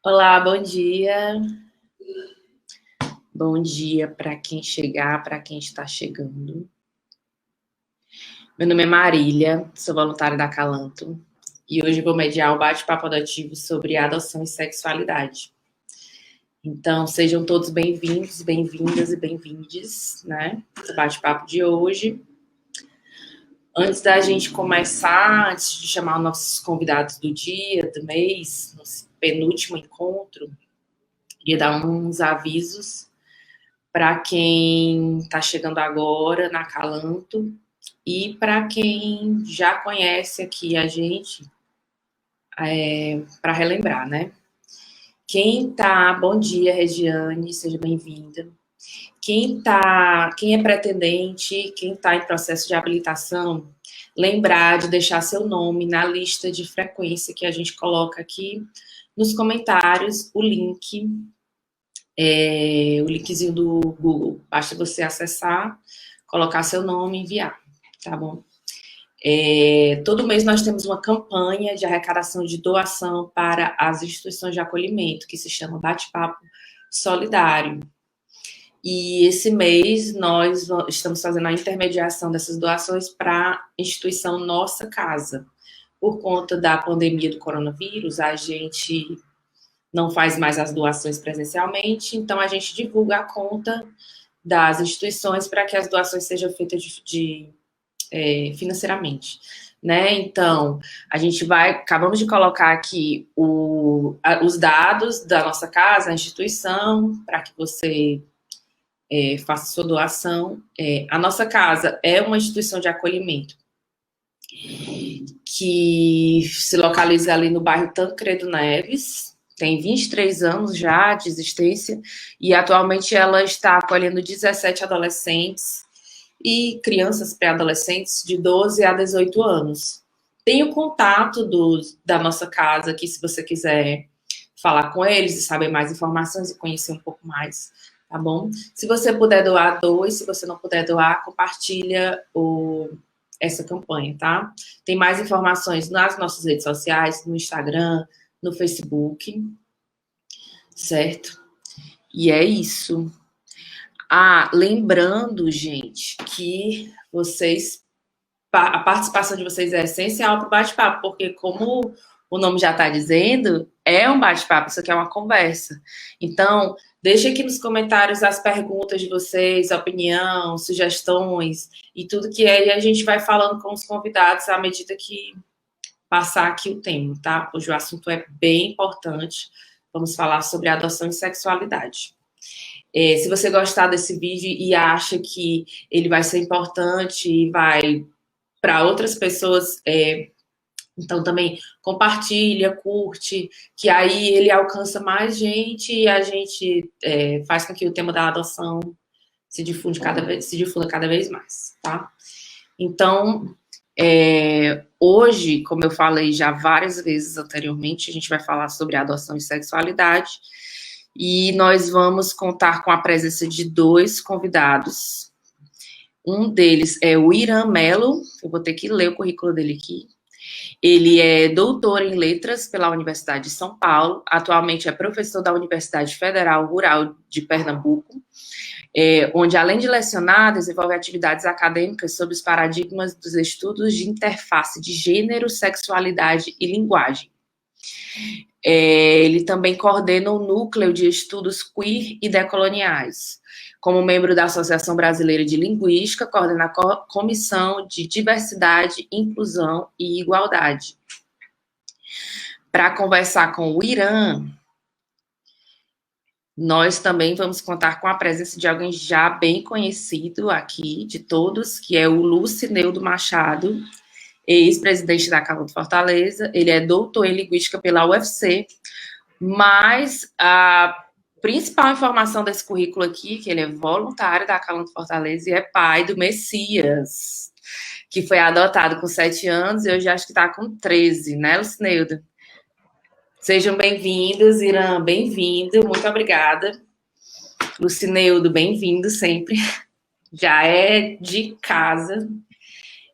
Olá, bom dia. Bom dia para quem chegar, para quem está chegando. Meu nome é Marília, sou voluntária da Calanto e hoje vou mediar o bate-papo adotivo sobre adoção e sexualidade. Então, sejam todos bem-vindos, bem-vindas e bem-vindes, né? O bate-papo de hoje. Antes da gente começar, antes de chamar os nossos convidados do dia, do mês, no penúltimo encontro, queria dar uns avisos para quem está chegando agora na Calanto e para quem já conhece aqui a gente, para relembrar, né? Bom dia, Regiane, seja bem-vinda. Quem é pretendente, quem está em processo de habilitação, lembrar de deixar seu nome na lista de frequência que a gente coloca aqui nos comentários, o linkzinho do Google. Basta você acessar, colocar seu nome e enviar, tá bom? Todo mês nós temos uma campanha de arrecadação de doação para as instituições de acolhimento, que se chama Bate-Papo Solidário. E esse mês nós estamos fazendo a intermediação dessas doações para a instituição Nossa Casa. Por conta da pandemia do coronavírus, a gente não faz mais as doações presencialmente, então a gente divulga a conta das instituições para que as doações sejam feitas financeiramente, né? Então, acabamos de colocar aqui os dados da nossa casa, a instituição, para que você faça sua doação. A nossa casa é uma instituição de acolhimento que se localiza ali no bairro Tancredo Neves, tem 23 anos já de existência e atualmente ela está acolhendo 17 adolescentes e crianças pré-adolescentes de 12 a 18 anos. Tem o contato da nossa casa aqui, se você quiser falar com eles e saber mais informações e conhecer um pouco mais, tá bom? Se você puder doar, doe. Se você não puder doar, compartilha essa campanha, tá? Tem mais informações nas nossas redes sociais, no Instagram, no Facebook, certo? E é isso. Lembrando, gente, que a participação de vocês é essencial para o bate-papo, porque como o nome já está dizendo, é um bate-papo, isso aqui é uma conversa. Então, deixe aqui nos comentários as perguntas de vocês, opinião, sugestões e tudo que é, e a gente vai falando com os convidados à medida que passar aqui o tema, tá? Hoje o assunto é bem importante. Vamos falar sobre adoção e sexualidade. Se você gostar desse vídeo e acha que ele vai ser importante e vai para outras pessoas, então também compartilha, curte, que aí ele alcança mais gente e a gente faz com que o tema da adoção se difunda cada vez mais, tá? Então, hoje, como eu falei já várias vezes anteriormente, a gente vai falar sobre adoção e sexualidade e nós vamos contar com a presença de 2 convidados. Um deles é o Irã Mello, eu vou ter que ler o currículo dele aqui. Ele é doutor em letras pela Universidade de São Paulo, atualmente é professor da Universidade Federal Rural de Pernambuco, onde, além de lecionar, desenvolve atividades acadêmicas sobre os paradigmas dos estudos de interface de gênero, sexualidade e linguagem. Ele também coordena o Núcleo de Estudos Queer e Decoloniais. Como membro da Associação Brasileira de Linguística, coordena a Comissão de Diversidade, Inclusão e Igualdade. Para conversar com o Irã, nós também vamos contar com a presença de alguém já bem conhecido aqui, de todos, que é o Lucineudo Machado, ex-presidente da Calanto Fortaleza. Ele é doutor em Linguística pela UFC, mas a principal informação desse currículo aqui, que ele é voluntário da Calanto Fortaleza e é pai do Messias, que foi adotado com 7 anos e hoje acho que está com 13, né, Lucineudo? Sejam bem-vindos, Irã, bem-vindo, muito obrigada. Lucineudo, bem-vindo sempre, já é de casa.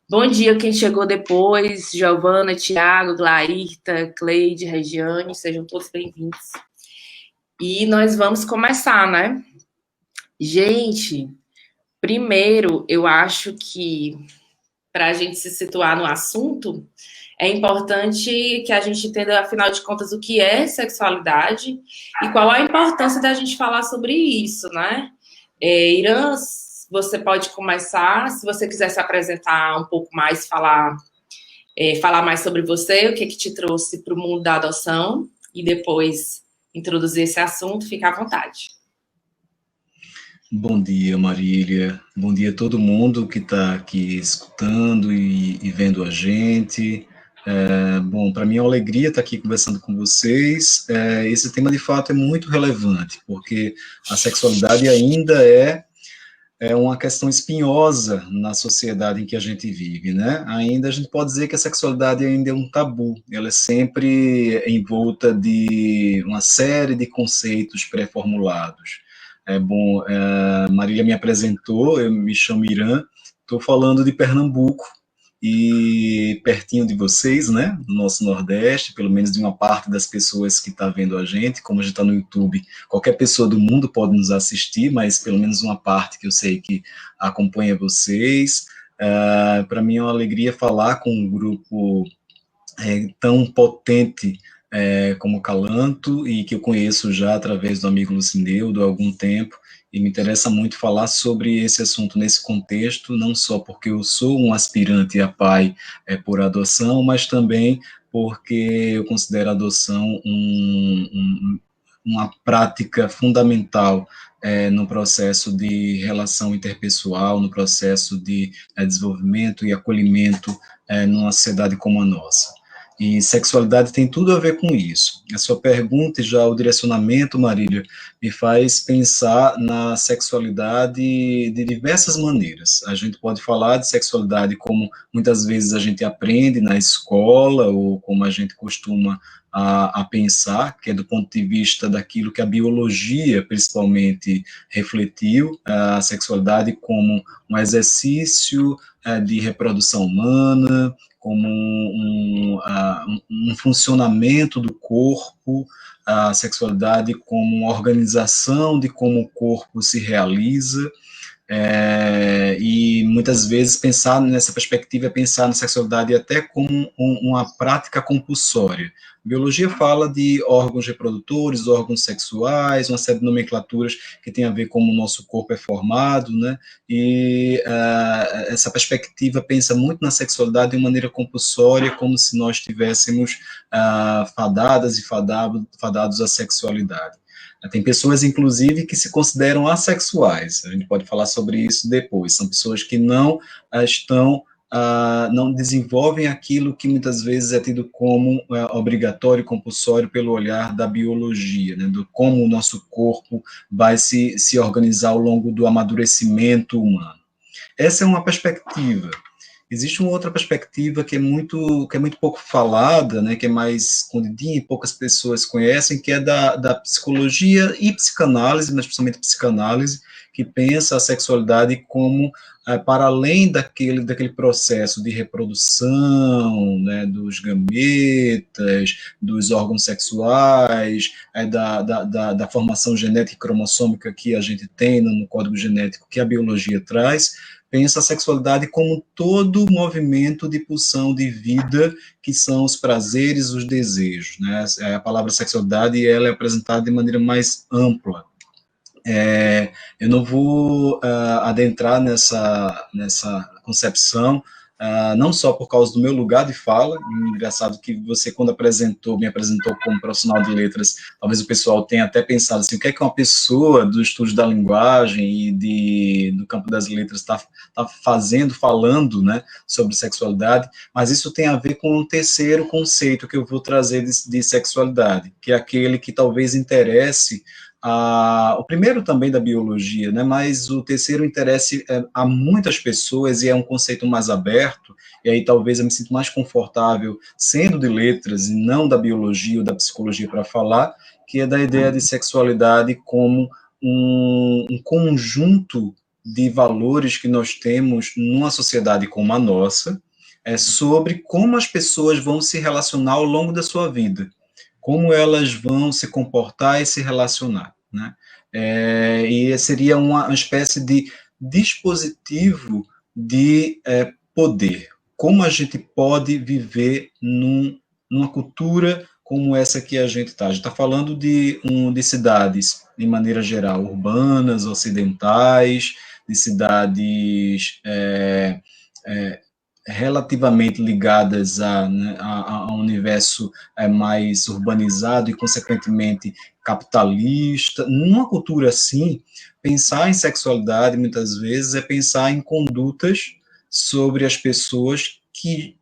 Bom dia quem chegou depois, Giovana, Tiago, Glairta, Cleide, Regiane, sejam todos bem-vindos. E nós vamos começar, né? Gente, primeiro, eu acho que para a gente se situar no assunto, é importante que a gente entenda, afinal de contas, o que é sexualidade e qual a importância da gente falar sobre isso, né? Irã, você pode começar, se você quiser se apresentar um pouco mais, falar mais sobre você, o que te trouxe para o mundo da adoção, e depois introduzir esse assunto, fica à vontade. Bom dia, Marília. Bom dia a todo mundo que está aqui escutando e vendo a gente. Bom, para mim é uma alegria estar aqui conversando com vocês. Esse tema, de fato, é muito relevante, porque a sexualidade ainda é uma questão espinhosa na sociedade em que a gente vive, né? Ainda a gente pode dizer que a sexualidade ainda é um tabu. Ela é sempre envolta de uma série de conceitos pré-formulados. Bom, Marília me apresentou, eu me chamo Irã, estou falando de Pernambuco, e pertinho de vocês, né, no nosso Nordeste, pelo menos de uma parte das pessoas que está vendo a gente, como a gente está no YouTube, qualquer pessoa do mundo pode nos assistir, mas pelo menos uma parte que eu sei que acompanha vocês. Para mim é uma alegria falar com um grupo tão potente como Calanto, e que eu conheço já através do amigo Lucindeudo há algum tempo, e me interessa muito falar sobre esse assunto nesse contexto, não só porque eu sou um aspirante a pai por adoção, mas também porque eu considero a adoção uma prática fundamental no processo de relação interpessoal, no processo de desenvolvimento e acolhimento numa sociedade como a nossa. E sexualidade tem tudo a ver com isso. A sua pergunta e já o direcionamento, Marília, me faz pensar na sexualidade de diversas maneiras. A gente pode falar de sexualidade como muitas vezes a gente aprende na escola, ou como a gente costuma a pensar, que é do ponto de vista daquilo que a biologia, principalmente, refletiu, a sexualidade como um exercício de reprodução humana, como um funcionamento do corpo, a sexualidade como uma organização de como o corpo se realiza, e muitas vezes pensar nessa perspectiva é pensar na sexualidade até como uma prática compulsória. A biologia fala de órgãos reprodutores, órgãos sexuais, uma série de nomenclaturas que tem a ver como o nosso corpo é formado, né? E essa perspectiva pensa muito na sexualidade de uma maneira compulsória, como se nós estivéssemos fadadas e fadados à sexualidade. Tem pessoas, inclusive, que se consideram assexuais. A gente pode falar sobre isso depois. São pessoas que não não desenvolvem aquilo que muitas vezes é tido como obrigatório e compulsório pelo olhar da biologia, né, do como o nosso corpo vai se organizar ao longo do amadurecimento humano. Essa é uma perspectiva. Existe uma outra perspectiva que é muito pouco falada, né, que é mais escondidinha e poucas pessoas conhecem, que é da psicologia e psicanálise, mas principalmente psicanálise, que pensa a sexualidade como para além daquele processo de reprodução, né, dos gametas, dos órgãos sexuais, da formação genética e cromossômica que a gente tem no código genético que a biologia traz, pensa a sexualidade como todo movimento de pulsão de vida, que são os prazeres, os desejos, né? A palavra sexualidade ela é apresentada de maneira mais ampla. Eu não vou adentrar nessa concepção, não só por causa do meu lugar de fala. Engraçado que você, quando me apresentou como profissional de letras, talvez o pessoal tenha até pensado assim, o que é que uma pessoa do estudo da linguagem e do campo das letras está falando, né, sobre sexualidade, mas isso tem a ver com um terceiro conceito que eu vou trazer de sexualidade, que é aquele que talvez interesse o primeiro também da biologia, né, mas o terceiro interesse a muitas pessoas e é um conceito mais aberto, e aí talvez eu me sinta mais confortável sendo de letras e não da biologia ou da psicologia para falar, que é da ideia de sexualidade como um conjunto de valores que nós temos numa sociedade como a nossa, sobre como as pessoas vão se relacionar ao longo da sua vida. como elas vão se comportar e se relacionar, né? E seria uma espécie de dispositivo de poder. Como a gente pode viver numa cultura como essa que a gente está? A gente está falando de cidades, de maneira geral, urbanas, ocidentais, de cidades relativamente ligadas né, a um universo mais urbanizado e, consequentemente, capitalista. Numa cultura assim, pensar em sexualidade, muitas vezes, é pensar em condutas sobre as pessoas que,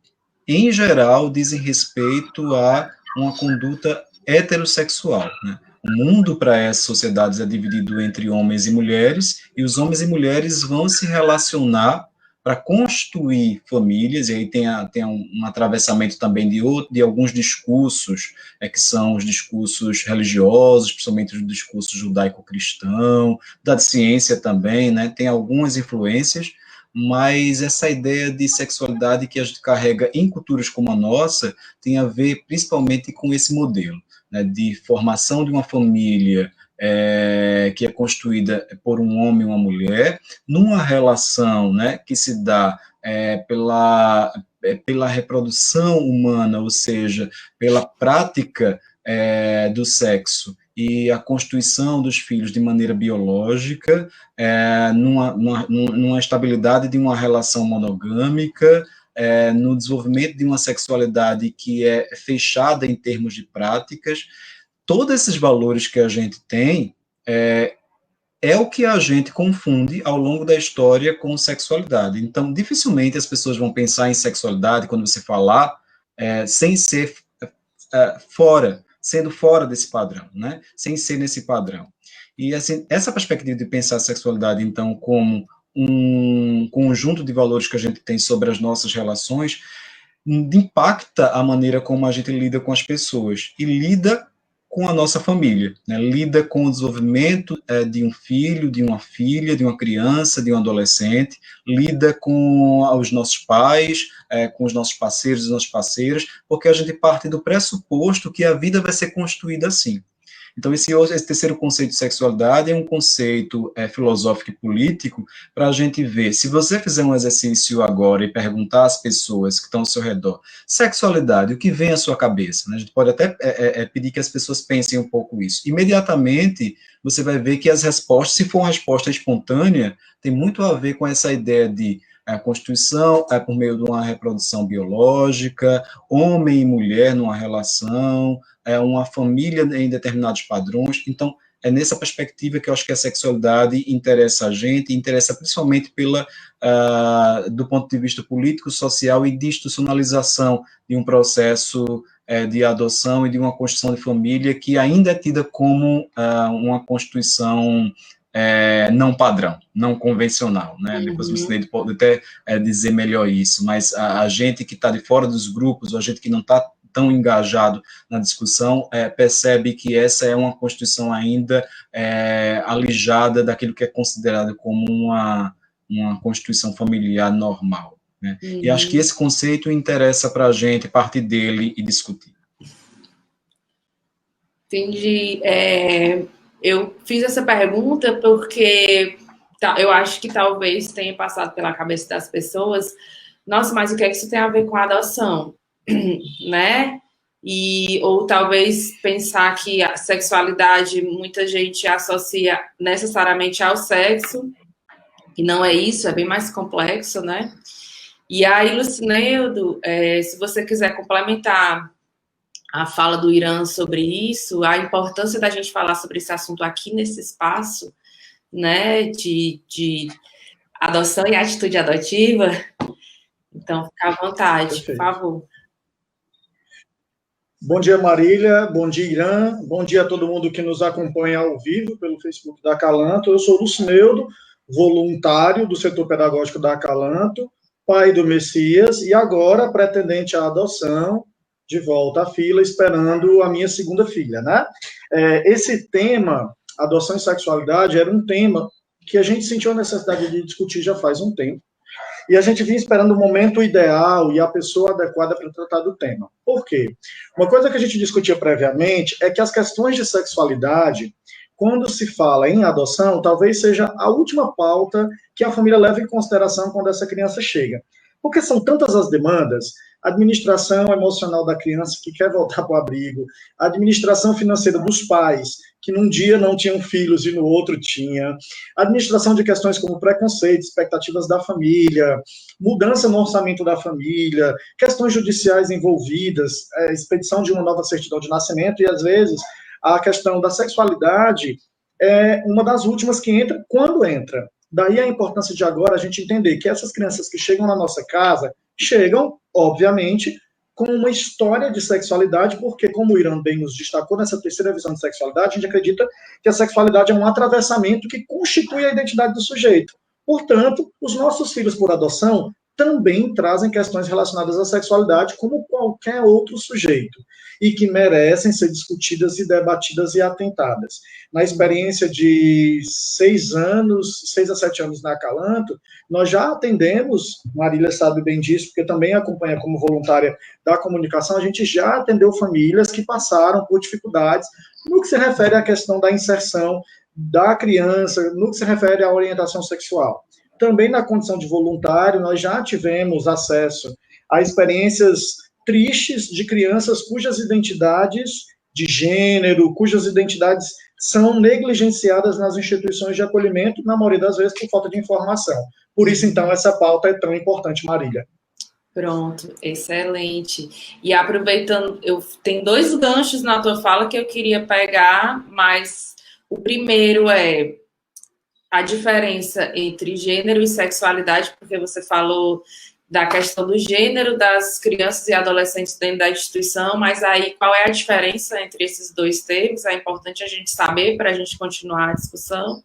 em geral, dizem respeito a uma conduta heterossexual, né? O mundo para essas sociedades é dividido entre homens e mulheres, e os homens e mulheres vão se relacionar para construir famílias, e aí tem um atravessamento também de alguns discursos, que são os discursos religiosos, principalmente o discurso judaico-cristão, da ciência também, né? Tem algumas influências, mas essa ideia de sexualidade que a gente carrega em culturas como a nossa tem a ver principalmente com esse modelo, né, de formação de uma família que é construída por um homem e uma mulher, numa relação, né, que se dá pela reprodução humana, ou seja, pela prática do sexo e a constituição dos filhos de maneira biológica, numa estabilidade de uma relação monogâmica, no desenvolvimento de uma sexualidade que é fechada em termos de práticas. Todos esses valores que a gente tem é o que a gente confunde ao longo da história com sexualidade. Então, dificilmente as pessoas vão pensar em sexualidade quando você falar sem ser sendo fora desse padrão, né? Sem ser nesse padrão. E assim, essa perspectiva de pensar a sexualidade, então, como um conjunto de valores que a gente tem sobre as nossas relações, impacta a maneira como a gente lida com as pessoas e lida com a nossa família, né? Lida com o desenvolvimento de um filho, de uma filha, de uma criança, de um adolescente, lida com os nossos pais, com os nossos parceiros e nossas parceiras, porque a gente parte do pressuposto que a vida vai ser construída assim. Então, esse terceiro conceito de sexualidade é um conceito filosófico e político para a gente ver. Se você fizer um exercício agora e perguntar às pessoas que estão ao seu redor, sexualidade, o que vem à sua cabeça? Né? A gente pode até pedir que as pessoas pensem um pouco isso. Imediatamente, você vai ver que as respostas, se for uma resposta espontânea, tem muito a ver com essa ideia de a constituição por meio de uma reprodução biológica, homem e mulher numa relação, uma família em determinados padrões. Então, é nessa perspectiva que eu acho que a sexualidade interessa a gente, interessa principalmente do ponto de vista político, social e de institucionalização de um processo de adoção e de uma construção de família que ainda é tida como uma constituição não padrão, não convencional, né? Depois o Lucineide pode até dizer melhor isso, mas a gente que está de fora dos grupos, ou a gente que não está tão engajado na discussão, percebe que essa é uma constituição ainda alijada daquilo que é considerado como uma constituição familiar normal, né? E acho que esse conceito interessa para a gente partir dele e discutir. Entendi. Eu fiz essa pergunta porque eu acho que talvez tenha passado pela cabeça das pessoas, nossa, mas o que é que isso tem a ver com a adoção? Né? Ou talvez pensar que a sexualidade muita gente associa necessariamente ao sexo, e não é isso, é bem mais complexo, né? E aí, Lucineudo, se você quiser complementar a fala do Irã sobre isso, a importância da gente falar sobre esse assunto aqui nesse espaço, né, de adoção e atitude adotiva. Então, fica à vontade, perfeito, por favor. Bom dia, Marília. Bom dia, Irã. Bom dia a todo mundo que nos acompanha ao vivo pelo Facebook da Acalanto. Eu sou o Lucineudo, voluntário do setor pedagógico da Acalanto, pai do Messias e agora pretendente à adoção, de volta à fila, esperando a minha segunda filha, né? Esse tema, adoção e sexualidade, era um tema que a gente sentiu a necessidade de discutir já faz um tempo. e a gente vinha esperando o momento ideal e a pessoa adequada para tratar do tema. Por quê? Uma coisa que a gente discutia previamente é que as questões de sexualidade, quando se fala em adoção, talvez seja a última pauta que a família leva em consideração quando essa criança chega. Porque são tantas as demandas, a administração emocional da criança que quer voltar para o abrigo, a administração financeira dos pais, que num dia não tinham filhos e no outro tinha, a administração de questões como preconceito, expectativas da família, mudança no orçamento da família, questões judiciais envolvidas, expedição de uma nova certidão de nascimento, e às vezes a questão da sexualidade é uma das últimas que entra quando entra. Daí a importância de agora a gente entender que essas crianças que chegam na nossa casa, chegam, obviamente, com uma história de sexualidade, porque, como o Irã bem nos destacou nessa terceira visão de sexualidade, a gente acredita que a sexualidade é um atravessamento que constitui a identidade do sujeito. Portanto, os nossos filhos por adoção também trazem questões relacionadas à sexualidade como qualquer outro sujeito, e que merecem ser discutidas e debatidas e atentadas. Na experiência de 6 a 7 anos na Acalanto, nós já atendemos, Marília sabe bem disso, porque também acompanha como voluntária da comunicação, a gente já atendeu famílias que passaram por dificuldades no que se refere à questão da inserção da criança, no que se refere à orientação sexual. Também na condição de voluntário, nós já tivemos acesso a experiências tristes de crianças cujas identidades de gênero, cujas identidades são negligenciadas nas instituições de acolhimento, na maioria das vezes por falta de informação. Por isso, então, essa pauta é tão importante, Marília. Pronto, excelente. E aproveitando, eu tenho 2 ganchos na tua fala que eu queria pegar, mas o primeiro é a diferença entre gênero e sexualidade, porque você falou da questão do gênero das crianças e adolescentes dentro da instituição, mas aí qual é a diferença entre esses 2 termos? É importante a gente saber para a gente continuar a discussão.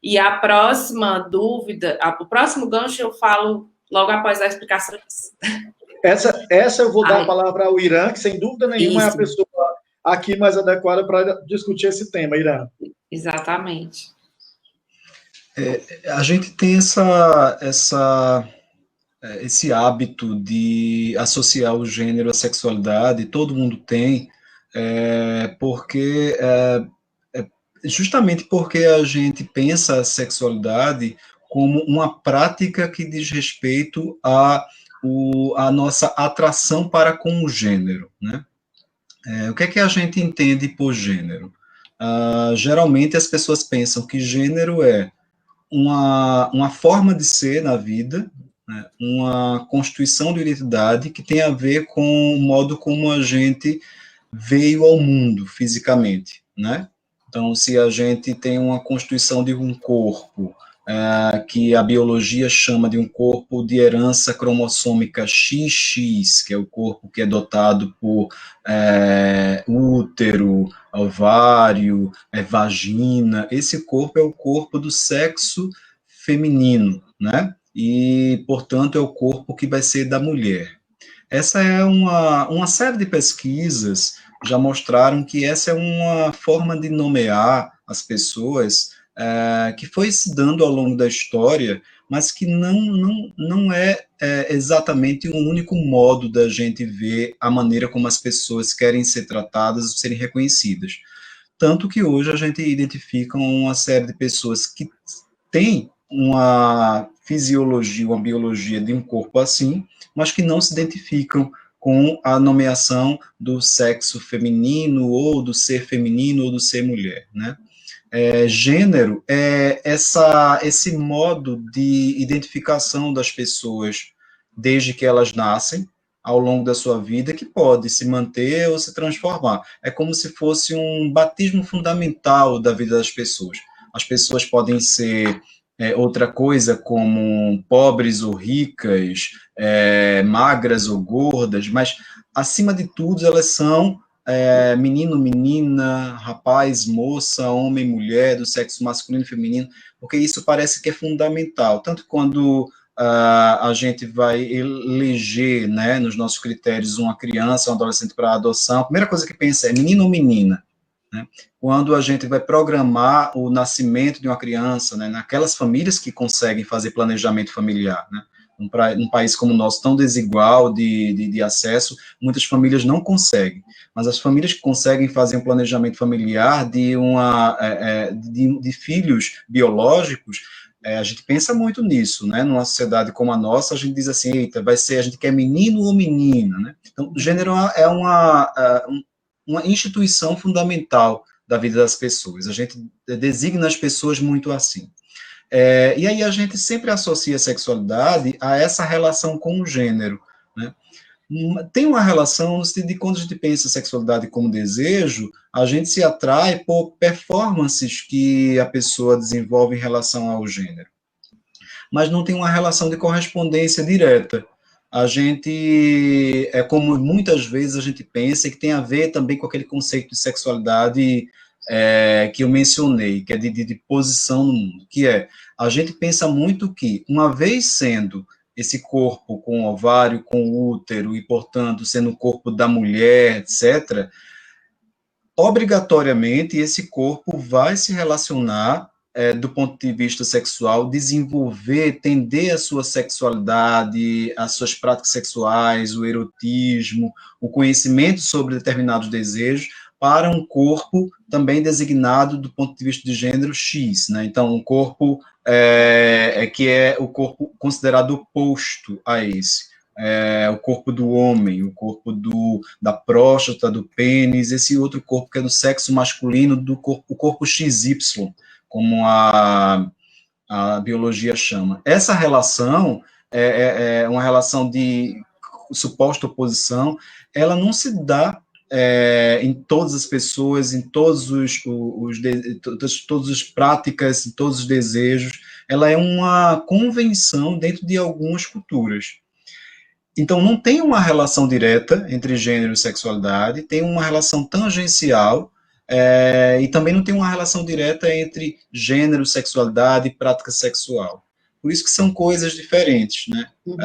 E a próxima dúvida, o próximo gancho eu falo logo após a explicação. Essa eu vou dar a palavra ao Irã, que sem dúvida nenhuma Isso. É a pessoa aqui mais adequada para discutir esse tema, Irã. Exatamente. A gente tem esse hábito de associar o gênero à sexualidade, todo mundo tem, justamente porque a gente pensa a sexualidade como uma prática que diz respeito à nossa atração para com o gênero, né? O que é que a gente entende por gênero? Geralmente as pessoas pensam que gênero é uma forma de ser na vida, né, uma constituição de identidade que tem a ver com o modo como a gente veio ao mundo fisicamente, né? Então, se a gente tem uma constituição de um corpo, que a biologia chama de um corpo de herança cromossômica XX, que é o corpo que é dotado por útero, ovário, vagina, esse corpo é o corpo do sexo feminino, né? E, portanto, é o corpo que vai ser da mulher. Essa é uma série de pesquisas já mostraram que essa é uma forma de nomear as pessoas que foi se dando ao longo da história, mas que não é exatamente um único modo da gente ver a maneira como as pessoas querem ser tratadas, serem reconhecidas. Tanto que hoje a gente identifica uma série de pessoas que têm uma fisiologia, uma biologia de um corpo assim, mas que não se identificam com a nomeação do sexo feminino, ou do ser feminino, ou do ser mulher, né? Gênero é esse modo de identificação das pessoas desde que elas nascem, ao longo da sua vida, que pode se manter ou se transformar. É como se fosse um batismo fundamental da vida das pessoas. As pessoas podem ser outra coisa, como pobres ou ricas, magras ou gordas, mas, acima de tudo, elas são menino, menina, rapaz, moça, homem, mulher, do sexo masculino e feminino, porque isso parece que é fundamental, tanto quando a gente vai eleger, né, nos nossos critérios, uma criança, um adolescente para adoção, a primeira coisa que pensa é menino ou menina, né? Quando a gente vai programar o nascimento de uma criança, né, naquelas famílias que conseguem fazer planejamento familiar, né, num país como o nosso, tão desigual de acesso, muitas famílias não conseguem. Mas as famílias que conseguem fazer um planejamento familiar de filhos biológicos, a gente pensa muito nisso, né? Numa sociedade como a nossa, a gente diz assim, eita, a gente quer menino ou menina, né? Então, o gênero é uma instituição fundamental da vida das pessoas. A gente designa as pessoas muito assim. E aí a gente sempre associa a sexualidade a essa relação com o gênero, né? Tem uma relação no sentido de quando a gente pensa em sexualidade como desejo, a gente se atrai por performances que a pessoa desenvolve em relação ao gênero. Mas não tem uma relação de correspondência direta. A gente, como muitas vezes a gente pensa, que tem a ver também com aquele conceito de sexualidade que eu mencionei, que é de posição no mundo, que a gente pensa muito que, uma vez sendo esse corpo com ovário, com útero, e, portanto, sendo o corpo da mulher, etc., obrigatoriamente esse corpo vai se relacionar, do ponto de vista sexual, desenvolver, tender a sua sexualidade, as suas práticas sexuais, o erotismo, o conhecimento sobre determinados desejos, para um corpo também designado do ponto de vista de gênero X, né? Então, um corpo que é o corpo considerado oposto a esse. O corpo do homem, o corpo da próstata, do pênis, esse outro corpo que é do sexo masculino, o corpo XY, como a biologia chama. Essa relação é uma relação de suposta oposição, ela não se dá em todas as pessoas, em todas as práticas, em todos os desejos. Ela é uma convenção dentro de algumas culturas. Então, não tem uma relação direta entre gênero e sexualidade, tem uma relação tangencial, e também não tem uma relação direta entre gênero, sexualidade e prática sexual. Por isso que são coisas diferentes, né? Uhum.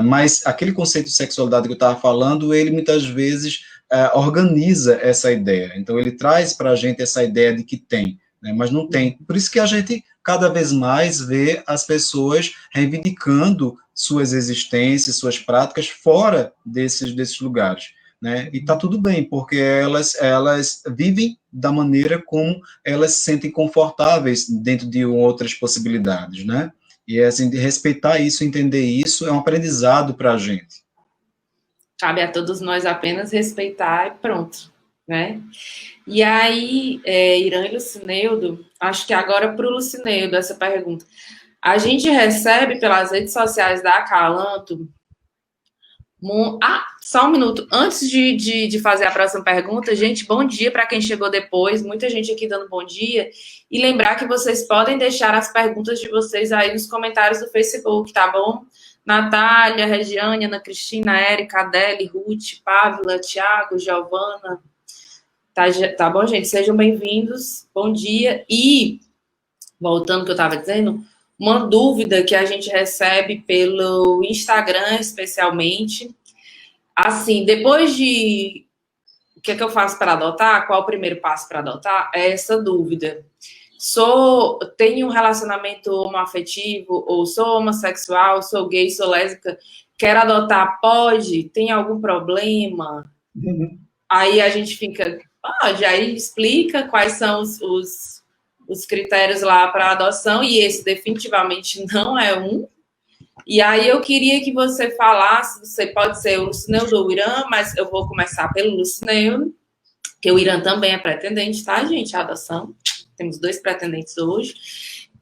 Mas aquele conceito de sexualidade que eu estava falando, ele muitas vezes organiza essa ideia. Então, ele traz para a gente essa ideia de que tem, né? Mas não tem. Por isso que a gente cada vez mais vê as pessoas reivindicando suas existências, suas práticas fora desses lugares, né? E está tudo bem, porque elas vivem da maneira como elas se sentem confortáveis dentro de outras possibilidades, né? E assim, de respeitar isso, entender isso, é um aprendizado para a gente. Cabe a todos nós apenas respeitar e pronto, né? E aí, Irã e Lucineudo, acho que agora para o Lucineudo essa pergunta. A gente recebe pelas redes sociais da Acalanto... só um minuto. Antes de fazer a próxima pergunta, gente, bom dia para quem chegou depois. Muita gente aqui dando bom dia. E lembrar que vocês podem deixar as perguntas de vocês aí nos comentários do Facebook, tá bom? Natália, Regiane, Ana Cristina, Érica, Adele, Ruth, Pávila, Tiago, Giovana. Tá bom, gente? Sejam bem-vindos. Bom dia. E, voltando ao que eu estava dizendo, uma dúvida que a gente recebe pelo Instagram, especialmente. Assim, depois de... O que é que eu faço para adotar? Qual o primeiro passo para adotar? É essa dúvida. Tenho um relacionamento homoafetivo, ou sou homossexual, sou gay, sou lésbica, quero adotar, pode? Tem algum problema? Uhum. Aí a gente fica... Pode, aí explica quais são os critérios lá para adoção, e esse definitivamente não é um. E aí eu queria que você falasse, você pode ser o Lucineudo ou o Irã, mas eu vou começar pelo Lucineudo, que o Irã também é pretendente, tá, gente? A adoção. Temos 2 pretendentes hoje.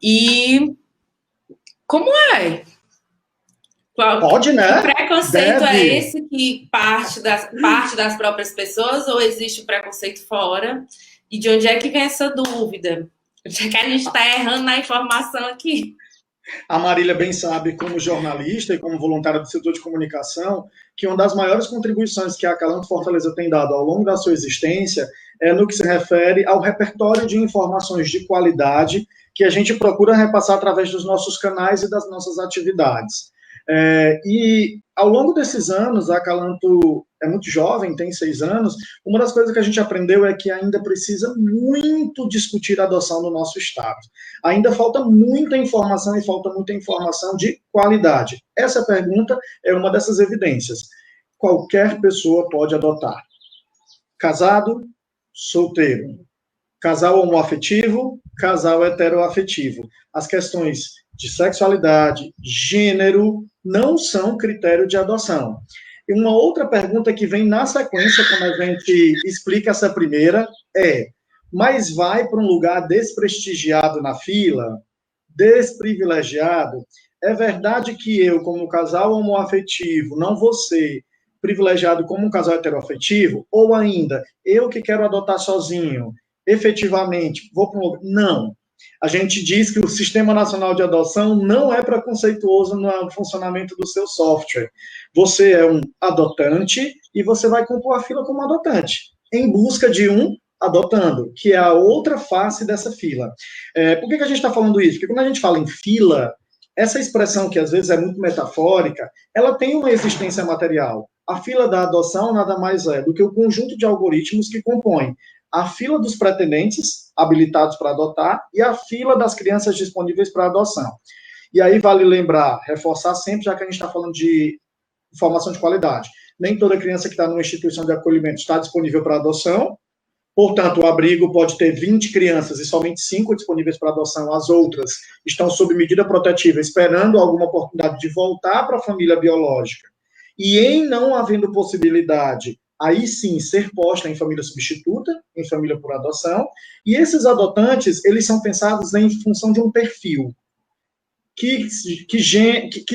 E como é? Pode, né? Que preconceito é esse que parte das próprias pessoas, ou existe o preconceito fora? E de onde é que vem essa dúvida? Já que a gente está errando na informação aqui. A Marília bem sabe, como jornalista e como voluntária do setor de comunicação, que uma das maiores contribuições que a Acalanto Fortaleza tem dado ao longo da sua existência é no que se refere ao repertório de informações de qualidade que a gente procura repassar através dos nossos canais e das nossas atividades. E ao longo desses anos, a Acalanto é muito jovem, tem 6 anos, uma das coisas que a gente aprendeu é que ainda precisa muito discutir a adoção no nosso estado. Ainda falta muita informação e falta muita informação de qualidade. Essa pergunta é uma dessas evidências. Qualquer pessoa pode adotar. Casado, solteiro. Casal homoafetivo, casal heteroafetivo. As questões de sexualidade, gênero, não são critério de adoção. E uma outra pergunta que vem na sequência, quando a gente explica essa primeira, mas vai para um lugar desprestigiado na fila, desprivilegiado? É verdade que eu, como casal homoafetivo, não vou ser privilegiado como um casal heteroafetivo? Ou ainda, eu que quero adotar sozinho, efetivamente, vou para um lugar? Não. A gente diz que o Sistema Nacional de Adoção não é preconceituoso no funcionamento do seu software. Você é um adotante e você vai compor a fila como adotante, em busca de um adotando, que é a outra face dessa fila. Por que a gente está falando isso? Porque quando a gente fala em fila, essa expressão, que às vezes é muito metafórica, ela tem uma existência material. A fila da adoção nada mais é do que o conjunto de algoritmos que compõem a fila dos pretendentes habilitados para adotar e a fila das crianças disponíveis para adoção. E aí vale lembrar, reforçar sempre, já que a gente está falando de informação de qualidade. Nem toda criança que está numa instituição de acolhimento está disponível para adoção. Portanto, o abrigo pode ter 20 crianças e somente 5 disponíveis para adoção. As outras estão sob medida protetiva, esperando alguma oportunidade de voltar para a família biológica. E em não havendo possibilidade, aí sim, ser posta em família substituta, em família por adoção. E esses adotantes, eles são pensados em função de um perfil. Que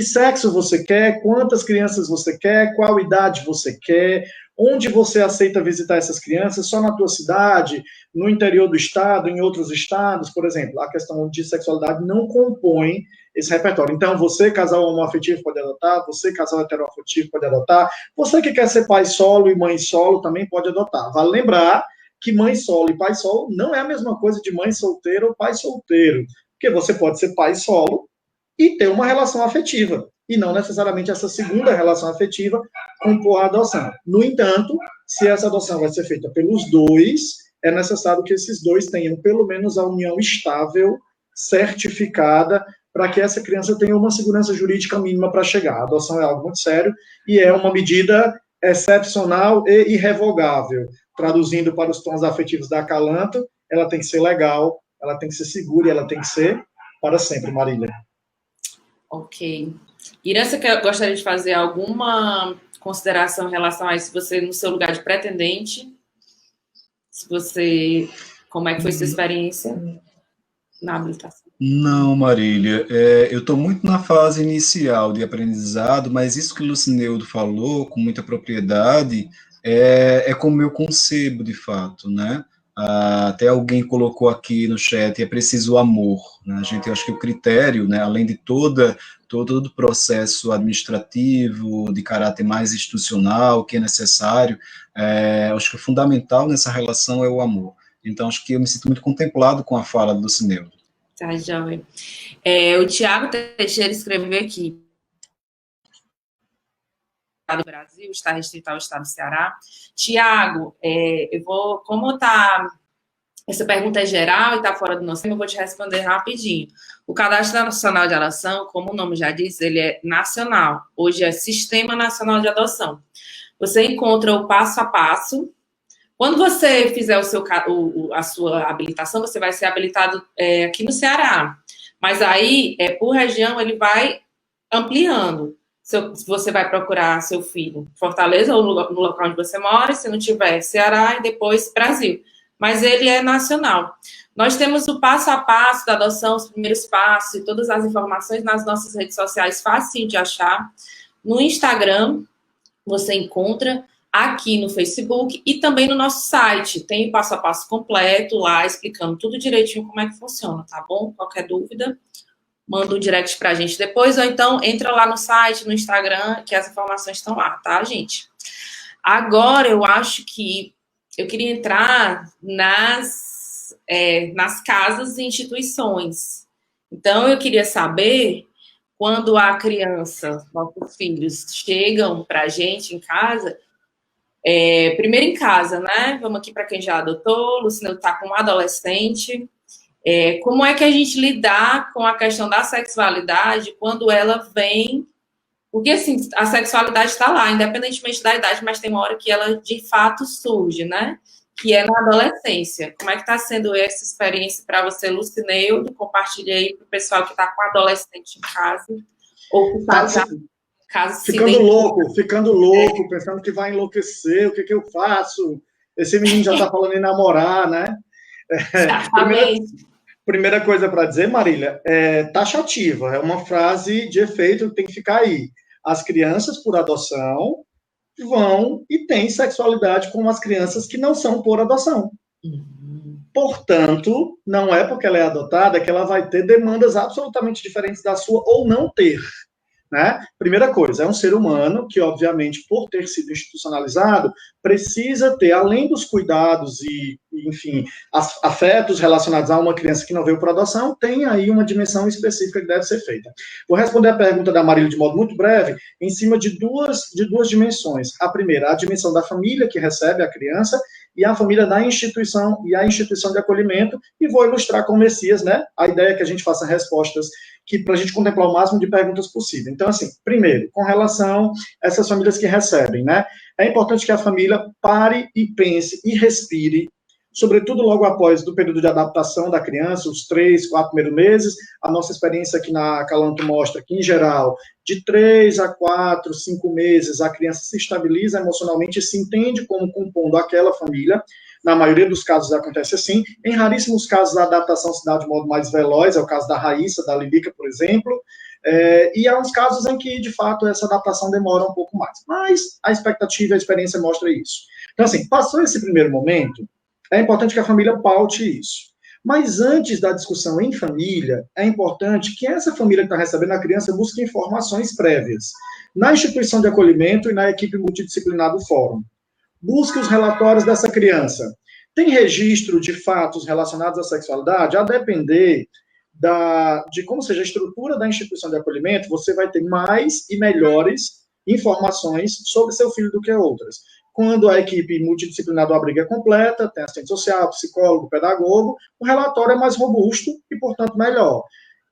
sexo você quer, quantas crianças você quer, qual idade você quer, onde você aceita visitar essas crianças, só na tua cidade, no interior do estado, em outros estados, por exemplo. A questão de sexualidade não compõe esse repertório. Então, você, casal homoafetivo, pode adotar, você, casal heteroafetivo, pode adotar, você que quer ser pai solo e mãe solo, também pode adotar. Vale lembrar que mãe solo e pai solo não é a mesma coisa de mãe solteira ou pai solteiro, porque você pode ser pai solo e ter uma relação afetiva, e não necessariamente essa segunda relação afetiva compor a adoção. No entanto, se essa adoção vai ser feita pelos dois, é necessário que esses dois tenham pelo menos a união estável, certificada, para que essa criança tenha uma segurança jurídica mínima para chegar. A adoção é algo muito sério e é uma medida excepcional e irrevogável. Traduzindo para os tons afetivos da Acalanto, ela tem que ser legal, ela tem que ser segura e ela tem que ser para sempre, Marília. Ok. Irã, você gostaria de fazer alguma consideração em relação a isso? Você, no seu lugar de pretendente, como é que foi sua experiência na habilitação? Não, Marília, eu estou muito na fase inicial de aprendizado, mas isso que o Lucineudo falou com muita propriedade é como eu concebo de fato, né? Até alguém colocou aqui no chat, é preciso amor, né? Eu acho que o critério, né, além de todo o processo administrativo, de caráter mais institucional, que é necessário, acho que o fundamental nessa relação é o amor. Então, acho que eu me sinto muito contemplado com a fala do Lucineudo. Tá, jovem. O Tiago Teixeira escreveu aqui, do Brasil, está restrito ao estado do Ceará. Tiago, como essa pergunta é geral e está fora do nosso tema, eu vou te responder rapidinho. O Cadastro Nacional de Adoção, como o nome já diz, ele é nacional. Hoje é Sistema Nacional de Adoção. Você encontra o passo a passo. Quando você fizer a sua habilitação, você vai ser habilitado aqui no Ceará. Mas aí, por região, ele vai ampliando. Se você vai procurar seu filho em Fortaleza ou no local onde você mora, se não tiver, Ceará e depois Brasil. Mas ele é nacional. Nós temos o passo a passo da adoção, os primeiros passos e todas as informações nas nossas redes sociais, fácil de achar. No Instagram, você encontra, aqui no Facebook e também no nosso site. Tem o passo a passo completo lá, explicando tudo direitinho como é que funciona, tá bom? Qualquer dúvida, manda um direct pra gente depois, ou então entra lá no site, no Instagram, que as informações estão lá, tá, gente? Agora, eu acho que eu queria entrar nas casas e instituições. Então, eu queria saber, quando a criança, nossos filhos, chegam pra gente em casa, Primeiro em casa, né? Vamos aqui para quem já adotou, Lucineu está com um adolescente. Como é que a gente lidar com a questão da sexualidade quando ela vem... Porque, assim, a sexualidade está lá, independentemente da idade, mas tem uma hora que ela, de fato, surge, né? Que é na adolescência. Como é que está sendo essa experiência para você, Lucineudo? Compartilha aí para o pessoal que está com adolescente em casa, ou que está já em casa. Ficando louco, pensando que vai enlouquecer, o que eu faço? Esse menino já está falando em namorar, né? Primeira coisa para dizer, Marília, taxativa, é uma frase de efeito que tem que ficar aí. As crianças por adoção vão e têm sexualidade com as crianças que não são por adoção. Portanto, não é porque ela é adotada que ela vai ter demandas absolutamente diferentes da sua ou não ter. Né? Primeira coisa, é um ser humano que, obviamente, por ter sido institucionalizado, precisa ter, além dos cuidados e, enfim, afetos relacionados a uma criança que não veio por adoção, tem aí uma dimensão específica que deve ser feita. Vou responder a pergunta da Marília de modo muito breve, em cima de duas dimensões. A primeira, a dimensão da família que recebe a criança, e a família da instituição, e a instituição de acolhimento, e vou ilustrar com o Messias, né? A ideia é que a gente faça respostas para a gente contemplar o máximo de perguntas possível. Então, assim, primeiro, com relação a essas famílias que recebem, né? É importante que a família pare e pense e respire, sobretudo logo após do período de adaptação da criança, os 3, 4 primeiros meses. A nossa experiência aqui na Calanto mostra que, em geral, de 3 a 4, 5 meses, a criança se estabiliza emocionalmente e se entende como compondo aquela família. Na maioria dos casos acontece assim. Em raríssimos casos, a adaptação se dá de modo mais veloz, é o caso da Raíssa, da Libica, por exemplo, e há uns casos em que, de fato, essa adaptação demora um pouco mais. Mas a expectativa e a experiência mostra isso. Então, assim, passou esse primeiro momento, é importante que a família paute isso. Mas antes da discussão em família, é importante que essa família que está recebendo a criança busque informações prévias na instituição de acolhimento e na equipe multidisciplinar do fórum. Busque os relatórios dessa criança. Tem registro de fatos relacionados à sexualidade? A depender de como seja a estrutura da instituição de acolhimento, você vai ter mais e melhores informações sobre seu filho do que outras. Quando a equipe multidisciplinar do abrigo é completa, tem assistente social, psicólogo, pedagogo, o relatório é mais robusto e, portanto, melhor.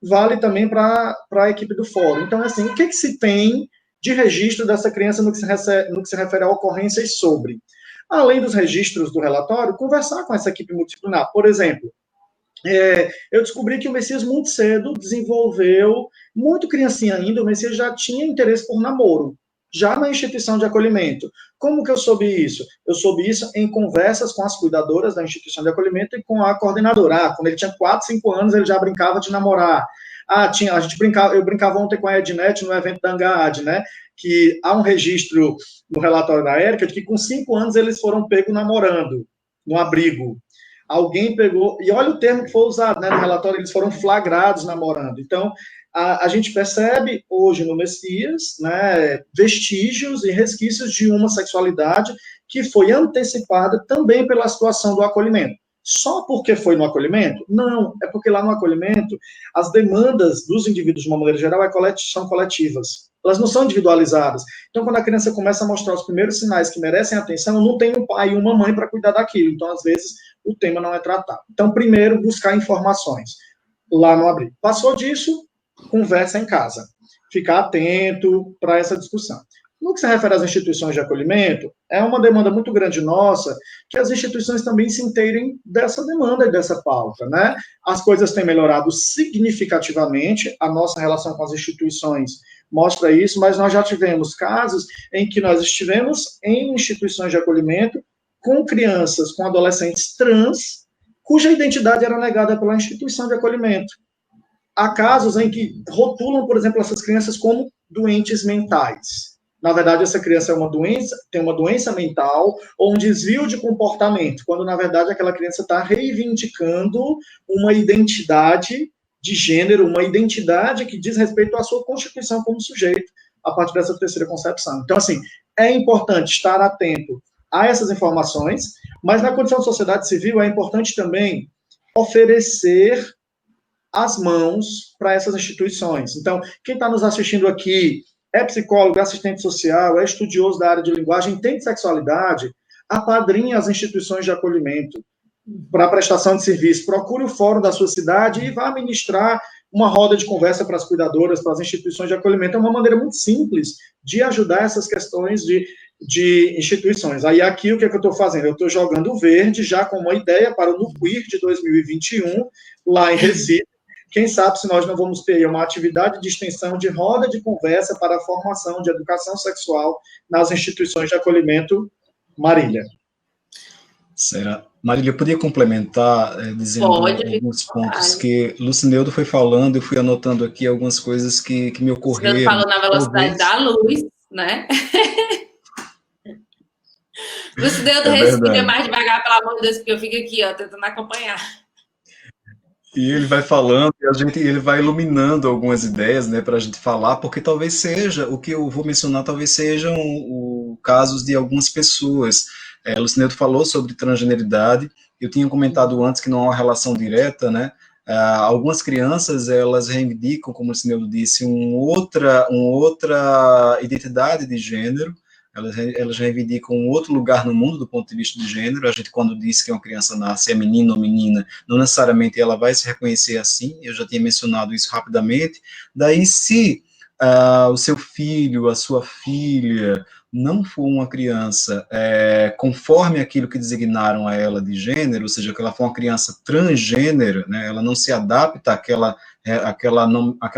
Vale também para a equipe do fórum. Então, assim, o que se tem de registro dessa criança no que se refere a ocorrências sobre? Além dos registros do relatório, conversar com essa equipe multidisciplinar. Por exemplo, eu descobri que o Messias muito cedo desenvolveu, muito criancinha ainda, o Messias já tinha interesse por namoro, já na instituição de acolhimento. Como que eu soube isso? Eu soube isso em conversas com as cuidadoras da instituição de acolhimento e com a coordenadora. Quando ele tinha 4, 5 anos, ele já brincava de namorar. Eu brincava ontem com a Ednet no evento da Angaad, né? Que há um registro no relatório da Érica de que com 5 anos eles foram pegos namorando no abrigo. Alguém pegou, e olha o termo que foi usado, né, no relatório, eles foram flagrados namorando. Então, a gente percebe hoje no Messias, né, vestígios e resquícios de uma sexualidade que foi antecipada também pela situação do acolhimento. Só porque foi no acolhimento? Não, é porque lá no acolhimento as demandas dos indivíduos, de uma maneira geral, são coletivas. Elas não são individualizadas. Então, quando a criança começa a mostrar os primeiros sinais que merecem atenção, não tem um pai e uma mãe para cuidar daquilo. Então, às vezes, o tema não é tratado. Então, primeiro, buscar informações lá no abrigo. Passou disso, conversa em casa. Ficar atento para essa discussão. No que se refere às instituições de acolhimento, é uma demanda muito grande nossa que as instituições também se inteirem dessa demanda e dessa pauta, né? As coisas têm melhorado significativamente, a nossa relação com as instituições mostra isso, mas nós já tivemos casos em que nós estivemos em instituições de acolhimento com crianças, com adolescentes trans, cuja identidade era negada pela instituição de acolhimento. Há casos em que rotulam, por exemplo, essas crianças como doentes mentais. Na verdade, essa criança tem uma doença mental ou um desvio de comportamento, quando, na verdade, aquela criança está reivindicando uma identidade de gênero, uma identidade que diz respeito à sua constituição como sujeito, a partir dessa terceira concepção. Então, assim, é importante estar atento a essas informações, mas na condição de sociedade civil é importante também oferecer as mãos para essas instituições. Então, quem está nos assistindo aqui é psicólogo, é assistente social, é estudioso da área de linguagem, entende sexualidade, apadrinhe as instituições de acolhimento para a prestação de serviço. Procure o fórum da sua cidade e vá ministrar uma roda de conversa para as cuidadoras, para as instituições de acolhimento. É uma maneira muito simples de ajudar essas questões de instituições. Aí aqui o que é que eu estou fazendo? Eu estou jogando verde já com uma ideia para o NUQUIR de 2021, lá em Recife. Quem sabe se nós não vamos ter uma atividade de extensão de roda de conversa para a formação de educação sexual nas instituições de acolhimento, Marília. Será? Marília, eu podia complementar dizendo alguns pontos que Lucineudo foi falando, eu fui anotando aqui algumas coisas que me ocorreram. Lucineudo falou na velocidade da luz, né? Lucineudo, respira mais devagar, pelo amor de Deus, porque eu fico aqui, ó, tentando acompanhar. E ele vai falando, e ele vai iluminando algumas ideias, né, para a gente falar, porque talvez seja, o que eu vou mencionar, talvez sejam casos de algumas pessoas. Lucineudo falou sobre transgeneridade, eu tinha comentado antes que não há uma relação direta, né, algumas crianças, elas reivindicam, como o Lucineudo disse, uma outra identidade de gênero, elas reivindicam um outro lugar no mundo do ponto de vista de gênero. A gente, quando diz que uma criança nasce é menino ou menina, não necessariamente ela vai se reconhecer assim, eu já tinha mencionado isso rapidamente. Daí, se o seu filho, a sua filha, não for uma criança conforme aquilo que designaram a ela de gênero, ou seja, que ela for uma criança transgênero, né, ela não se adapta àquela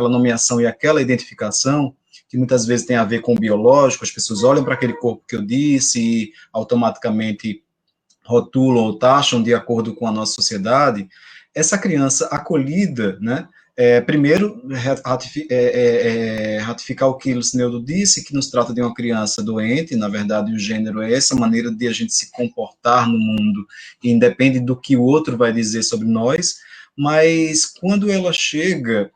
nomeação e àquela identificação, que muitas vezes tem a ver com o biológico, as pessoas olham para aquele corpo que eu disse e automaticamente rotulam ou taxam de acordo com a nossa sociedade. Essa criança acolhida, né, primeiro, ratificar o que o Lucineudo disse, que nos trata de uma criança doente, na verdade o gênero é essa maneira de a gente se comportar no mundo, e independe do que o outro vai dizer sobre nós, mas quando ela chega,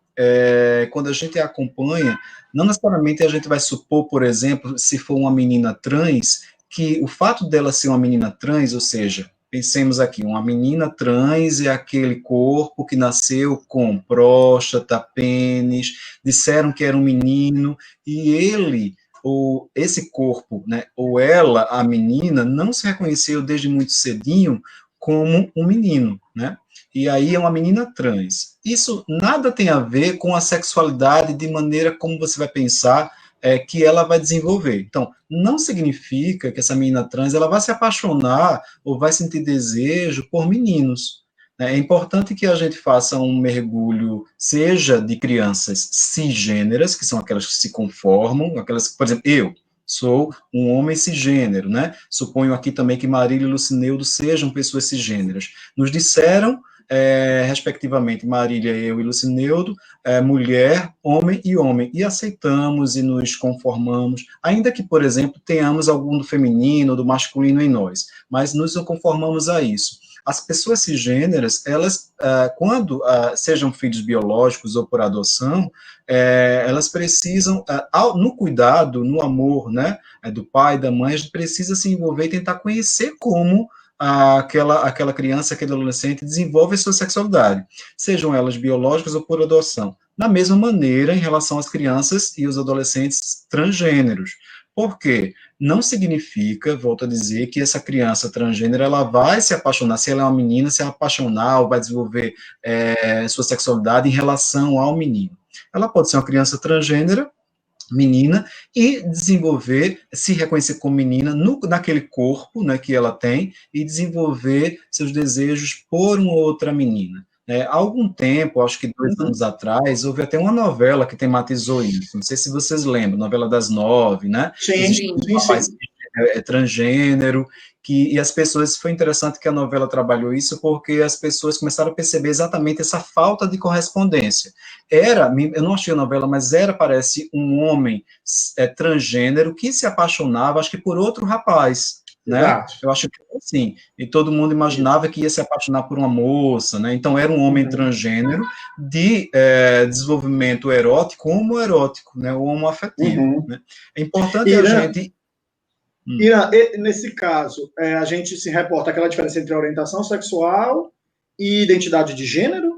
quando a gente a acompanha, não necessariamente a gente vai supor, por exemplo, se for uma menina trans, que o fato dela ser uma menina trans, ou seja, pensemos aqui, uma menina trans é aquele corpo que nasceu com próstata, pênis, disseram que era um menino, e ele, ou esse corpo, né, ou ela, a menina, não se reconheceu desde muito cedinho como um menino, né? E aí é uma menina trans. Isso nada tem a ver com a sexualidade de maneira como você vai pensar que ela vai desenvolver. Então, não significa que essa menina trans ela vai se apaixonar ou vai sentir desejo por meninos. É importante que a gente faça um mergulho, seja de crianças cisgêneras, que são aquelas que se conformam, aquelas, por exemplo, eu sou um homem cisgênero, né? Suponho aqui também que Marília e Lucineudo sejam pessoas cisgêneras. Nos disseram, respectivamente, Marília, eu e Lucineudo, mulher, homem, e aceitamos e nos conformamos, ainda que, por exemplo, tenhamos algum do feminino, do masculino em nós, mas nos conformamos a isso. As pessoas cisgêneras, elas, quando sejam filhos biológicos ou por adoção, elas precisam, no cuidado, no amor, né, do pai, da mãe, a gente precisa se envolver e tentar conhecer como aquela criança, aquele adolescente desenvolve a sua sexualidade, sejam elas biológicas ou por adoção. Da mesma maneira, em relação às crianças e os adolescentes transgêneros. Por quê? Não significa, volto a dizer, que essa criança transgênero ela vai se apaixonar, se ela é uma menina, se apaixonar ou vai desenvolver sua sexualidade em relação ao menino. Ela pode ser uma criança transgênera, menina, e desenvolver, se reconhecer como menina naquele corpo, né, que ela tem, e desenvolver seus desejos por uma outra menina. Há algum tempo, acho que 2 anos atrás, houve até uma novela que tematizou isso, não sei se vocês lembram, novela das 9, né? Sim. Transgênero, e as pessoas, foi interessante que a novela trabalhou isso, porque as pessoas começaram a perceber exatamente essa falta de correspondência. Eu não achei a novela, mas parece, um homem transgênero que se apaixonava, acho que por outro rapaz, né? Exato. Eu acho que assim, e todo mundo imaginava que ia se apaixonar por uma moça, né? Então era um homem transgênero de desenvolvimento erótico, homoerótico, né? Ou homoafetivo, né? É importante a gente... Irã, nesse caso, a gente se reporta aquela diferença entre orientação sexual e identidade de gênero?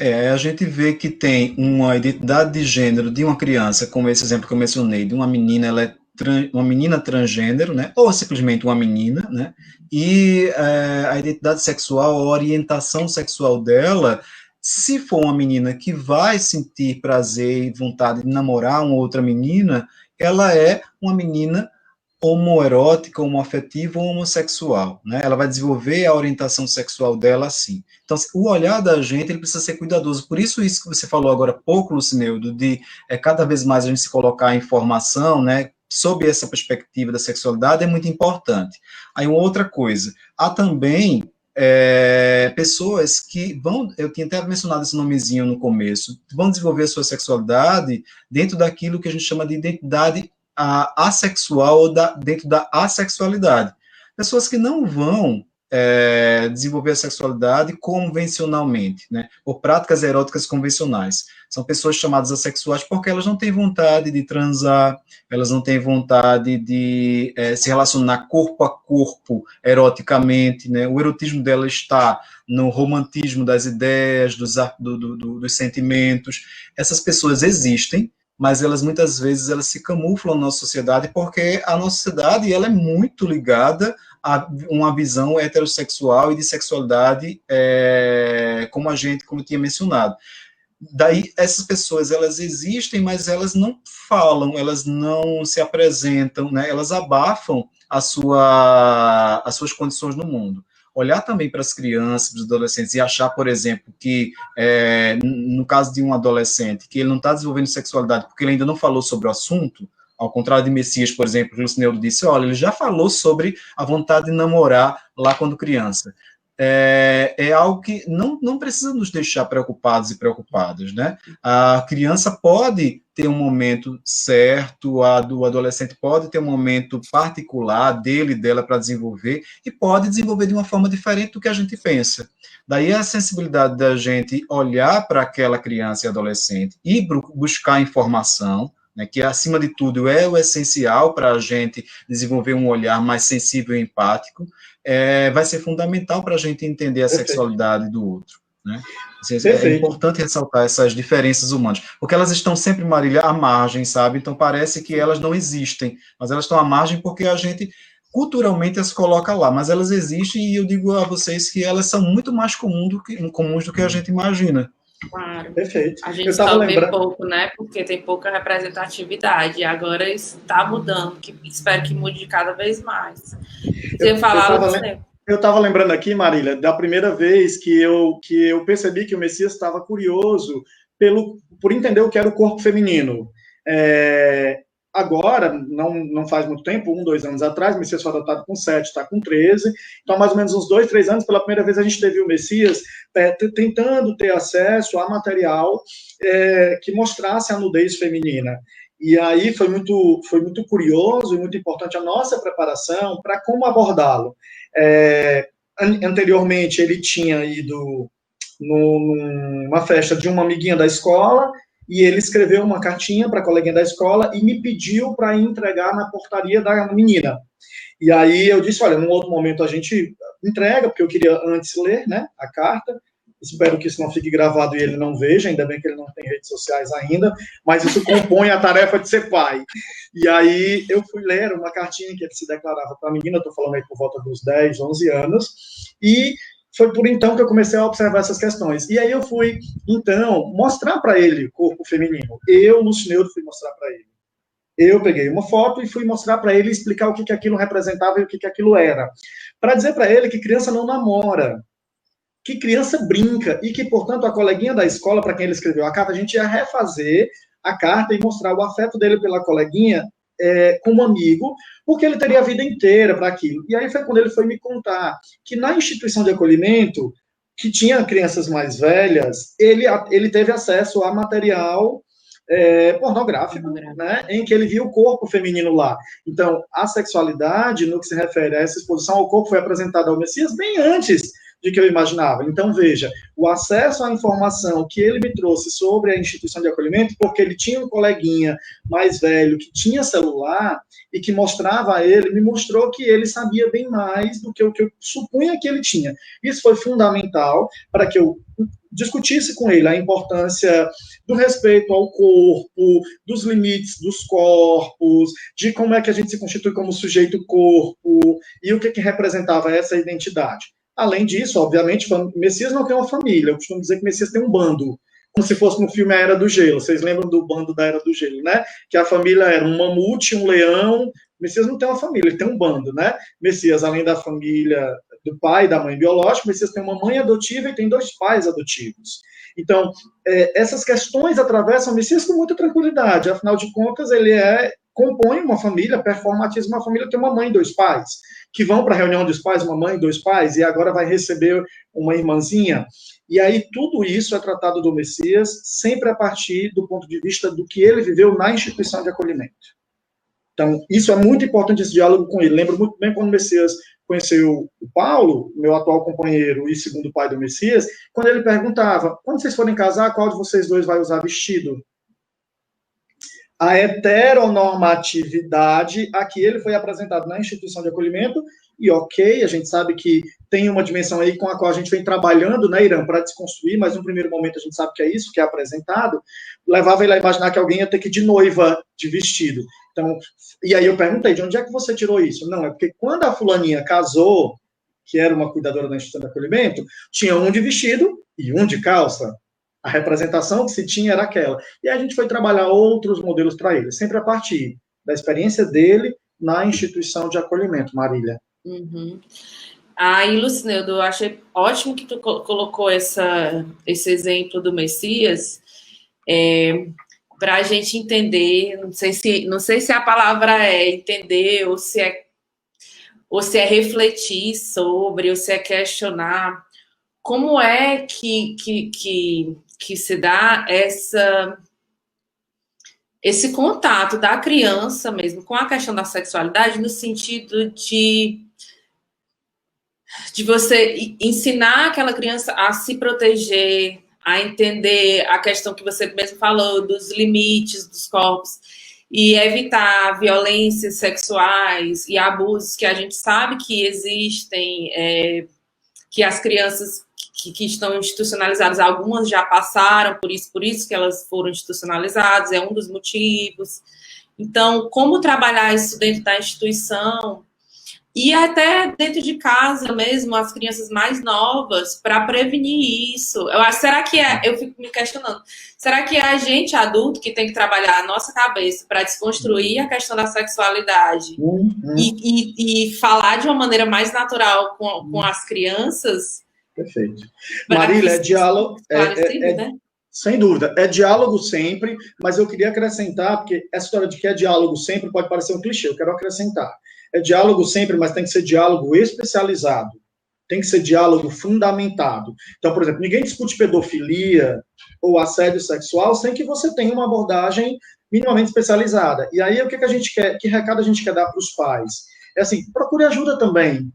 A gente vê que tem uma identidade de gênero de uma criança, como esse exemplo que eu mencionei, de uma menina, ela é uma menina transgênero, né, ou simplesmente uma menina, né, e a identidade sexual, a orientação sexual dela, se for uma menina que vai sentir prazer e vontade de namorar uma outra menina, ela é uma menina homoerótica, homoafetiva ou homossexual, né? Ela vai desenvolver a orientação sexual dela assim. Então, o olhar da gente, ele precisa ser cuidadoso. Por isso que você falou agora há pouco, Lucineudo, de cada vez mais a gente se colocar a informação, né, sob essa perspectiva da sexualidade é muito importante. Aí, uma outra coisa, há também pessoas que vão, eu tinha até mencionado esse nomezinho no começo, vão desenvolver a sua sexualidade dentro daquilo que a gente chama de identidade assexual ou dentro da assexualidade. Pessoas que não vão desenvolver a sexualidade convencionalmente, né, ou práticas eróticas convencionais. São pessoas chamadas assexuais porque elas não têm vontade de transar, elas não têm vontade de se relacionar corpo a corpo eroticamente, né, o erotismo dela está no romantismo das ideias, dos sentimentos. Essas pessoas existem, mas elas muitas vezes elas se camuflam na nossa sociedade porque a nossa sociedade ela é muito ligada a uma visão heterossexual e de sexualidade, como eu tinha mencionado. Daí, essas pessoas, elas existem, mas elas não falam, elas não se apresentam, né? Elas abafam as suas condições no mundo. Olhar também para as crianças, para os adolescentes, e achar, por exemplo, que, no caso de um adolescente, que ele não está desenvolvendo sexualidade porque ele ainda não falou sobre o assunto, ao contrário de Messias, por exemplo, que o Lucineudo disse, olha, ele já falou sobre a vontade de namorar lá quando criança. É algo que não precisa nos deixar preocupados e preocupadas, né? A criança pode ter um momento certo, o adolescente pode ter um momento particular dele e dela para desenvolver, e pode desenvolver de uma forma diferente do que a gente pensa. Daí a sensibilidade da gente olhar para aquela criança e adolescente e buscar informação, né, que acima de tudo é o essencial para a gente desenvolver um olhar mais sensível e empático, vai ser fundamental para a gente entender a sexualidade do outro, né? É importante ressaltar essas diferenças humanas, porque elas estão sempre, Marília, à margem, sabe? Então parece que elas não existem, mas elas estão à margem porque a gente culturalmente as coloca lá, mas elas existem e eu digo a vocês que elas são muito mais comuns do que a gente imagina. Claro. Perfeito. A gente só vê pouco, né? Porque tem pouca representatividade. E agora está mudando, que espero que mude cada vez mais. Você eu estava lembrando aqui, Marília, da primeira vez que eu percebi que o Messias estava curioso por entender o que era o corpo feminino. Agora, não faz muito tempo, 2 anos atrás, o Messias foi adotado com 7, está com 13, então mais ou menos uns 2, 3 anos, pela primeira vez a gente teve o Messias tentando ter acesso a material que mostrasse a nudez feminina. E aí foi muito curioso e muito importante a nossa preparação para como abordá-lo. Anteriormente, ele tinha ido numa festa de uma amiguinha da escola, e ele escreveu uma cartinha para a coleguinha da escola e me pediu para entregar na portaria da menina. E aí eu disse, olha, num outro momento a gente entrega, porque eu queria antes ler, né, a carta. Espero que isso não fique gravado e ele não veja, ainda bem que ele não tem redes sociais ainda, mas isso compõe a tarefa de ser pai. E aí eu fui ler uma cartinha que ele se declarava para a menina, estou falando aí por volta dos 10, 11 anos, e foi por então que eu comecei a observar essas questões. E aí eu fui, então, mostrar para ele o corpo feminino. Eu, Lucineudo, fui mostrar para ele. Eu peguei uma foto e fui mostrar para ele, explicar o que aquilo representava e o que aquilo era. Para dizer para ele que criança não namora, que criança brinca, e que, portanto, a coleguinha da escola, para quem ele escreveu a carta, a gente ia refazer a carta e mostrar o afeto dele pela coleguinha como amigo, porque ele teria a vida inteira para aquilo. E aí foi quando ele foi me contar que na instituição de acolhimento, que tinha crianças mais velhas, ele teve acesso a material pornográfico, né, em que ele via o corpo feminino lá. Então, a sexualidade, no que se refere a essa exposição ao corpo, foi apresentada ao Messias bem antes de que eu imaginava. Então, veja, o acesso à informação que ele me trouxe sobre a instituição de acolhimento, porque ele tinha um coleguinha mais velho que tinha celular e que mostrava a ele, me mostrou que ele sabia bem mais do que o que eu supunha que ele tinha. Isso foi fundamental para que eu discutisse com ele a importância do respeito ao corpo, dos limites dos corpos, de como é que a gente se constitui como sujeito corpo, e o que representava essa identidade. Além disso, obviamente, Messias não tem uma família, eu costumo dizer que Messias tem um bando, como se fosse no filme A Era do Gelo. Vocês lembram do bando da Era do Gelo, né? Que a família era um mamute, um leão. Messias não tem uma família, ele tem um bando, né? Messias, além da família do pai e da mãe biológica, Messias tem uma mãe adotiva e tem 2 pais adotivos. Então, essas questões atravessam o Messias com muita tranquilidade. Afinal de contas, ele compõe uma família, performatiza uma família, tem uma mãe e 2 pais, que vão para a reunião dos pais, uma mãe e 2 pais, e agora vai receber uma irmãzinha. E aí tudo isso é tratado do Messias sempre a partir do ponto de vista do que ele viveu na instituição de acolhimento. Então, isso é muito importante, esse diálogo com ele. Lembro muito bem quando o Messias conheceu o Paulo, meu atual companheiro e segundo pai do Messias, quando ele perguntava, quando vocês forem casar, qual de vocês 2 vai usar vestido? A heteronormatividade a que ele foi apresentado na instituição de acolhimento, e ok, a gente sabe que tem uma dimensão aí com a qual a gente vem trabalhando, né, Irã, para desconstruir, mas no primeiro momento a gente sabe que é isso que é apresentado, levava ele a imaginar que alguém ia ter que ir de noiva, de vestido. Então, e aí eu perguntei, de onde é que você tirou isso? Não, é porque quando a fulaninha casou, que era uma cuidadora da instituição de acolhimento, tinha um de vestido e um de calça. A representação que se tinha era aquela. E a gente foi trabalhar outros modelos para ele, sempre a partir da experiência dele na instituição de acolhimento, Marília. Uhum. Aí, Lucineudo, eu achei ótimo que tu colocou esse exemplo do Messias, para a gente entender, não sei se a palavra é entender, ou se é refletir sobre, ou se é questionar, como é que se dá esse contato da criança mesmo com a questão da sexualidade, no sentido de você ensinar aquela criança a se proteger, a entender a questão que você mesmo falou, dos limites dos corpos, e evitar violências sexuais e abusos que a gente sabe que existem, que as crianças que estão institucionalizadas, algumas já passaram por isso que elas foram institucionalizadas, é um dos motivos. Então, como trabalhar isso dentro da instituição e até dentro de casa mesmo, as crianças mais novas, para prevenir isso. Eu fico me questionando, será que é a gente, adulto, que tem que trabalhar a nossa cabeça para desconstruir a questão da sexualidade e falar de uma maneira mais natural com as crianças? Perfeito. Marília, é diálogo... né? Sem dúvida, é diálogo sempre, mas eu queria acrescentar, porque essa história de que é diálogo sempre pode parecer um clichê, eu quero acrescentar. É diálogo sempre, mas tem que ser diálogo especializado, tem que ser diálogo fundamentado. Então, por exemplo, ninguém discute pedofilia ou assédio sexual sem que você tenha uma abordagem minimamente especializada. E aí, o que a gente quer, que recado a gente quer dar para os pais? É assim, procure ajuda também.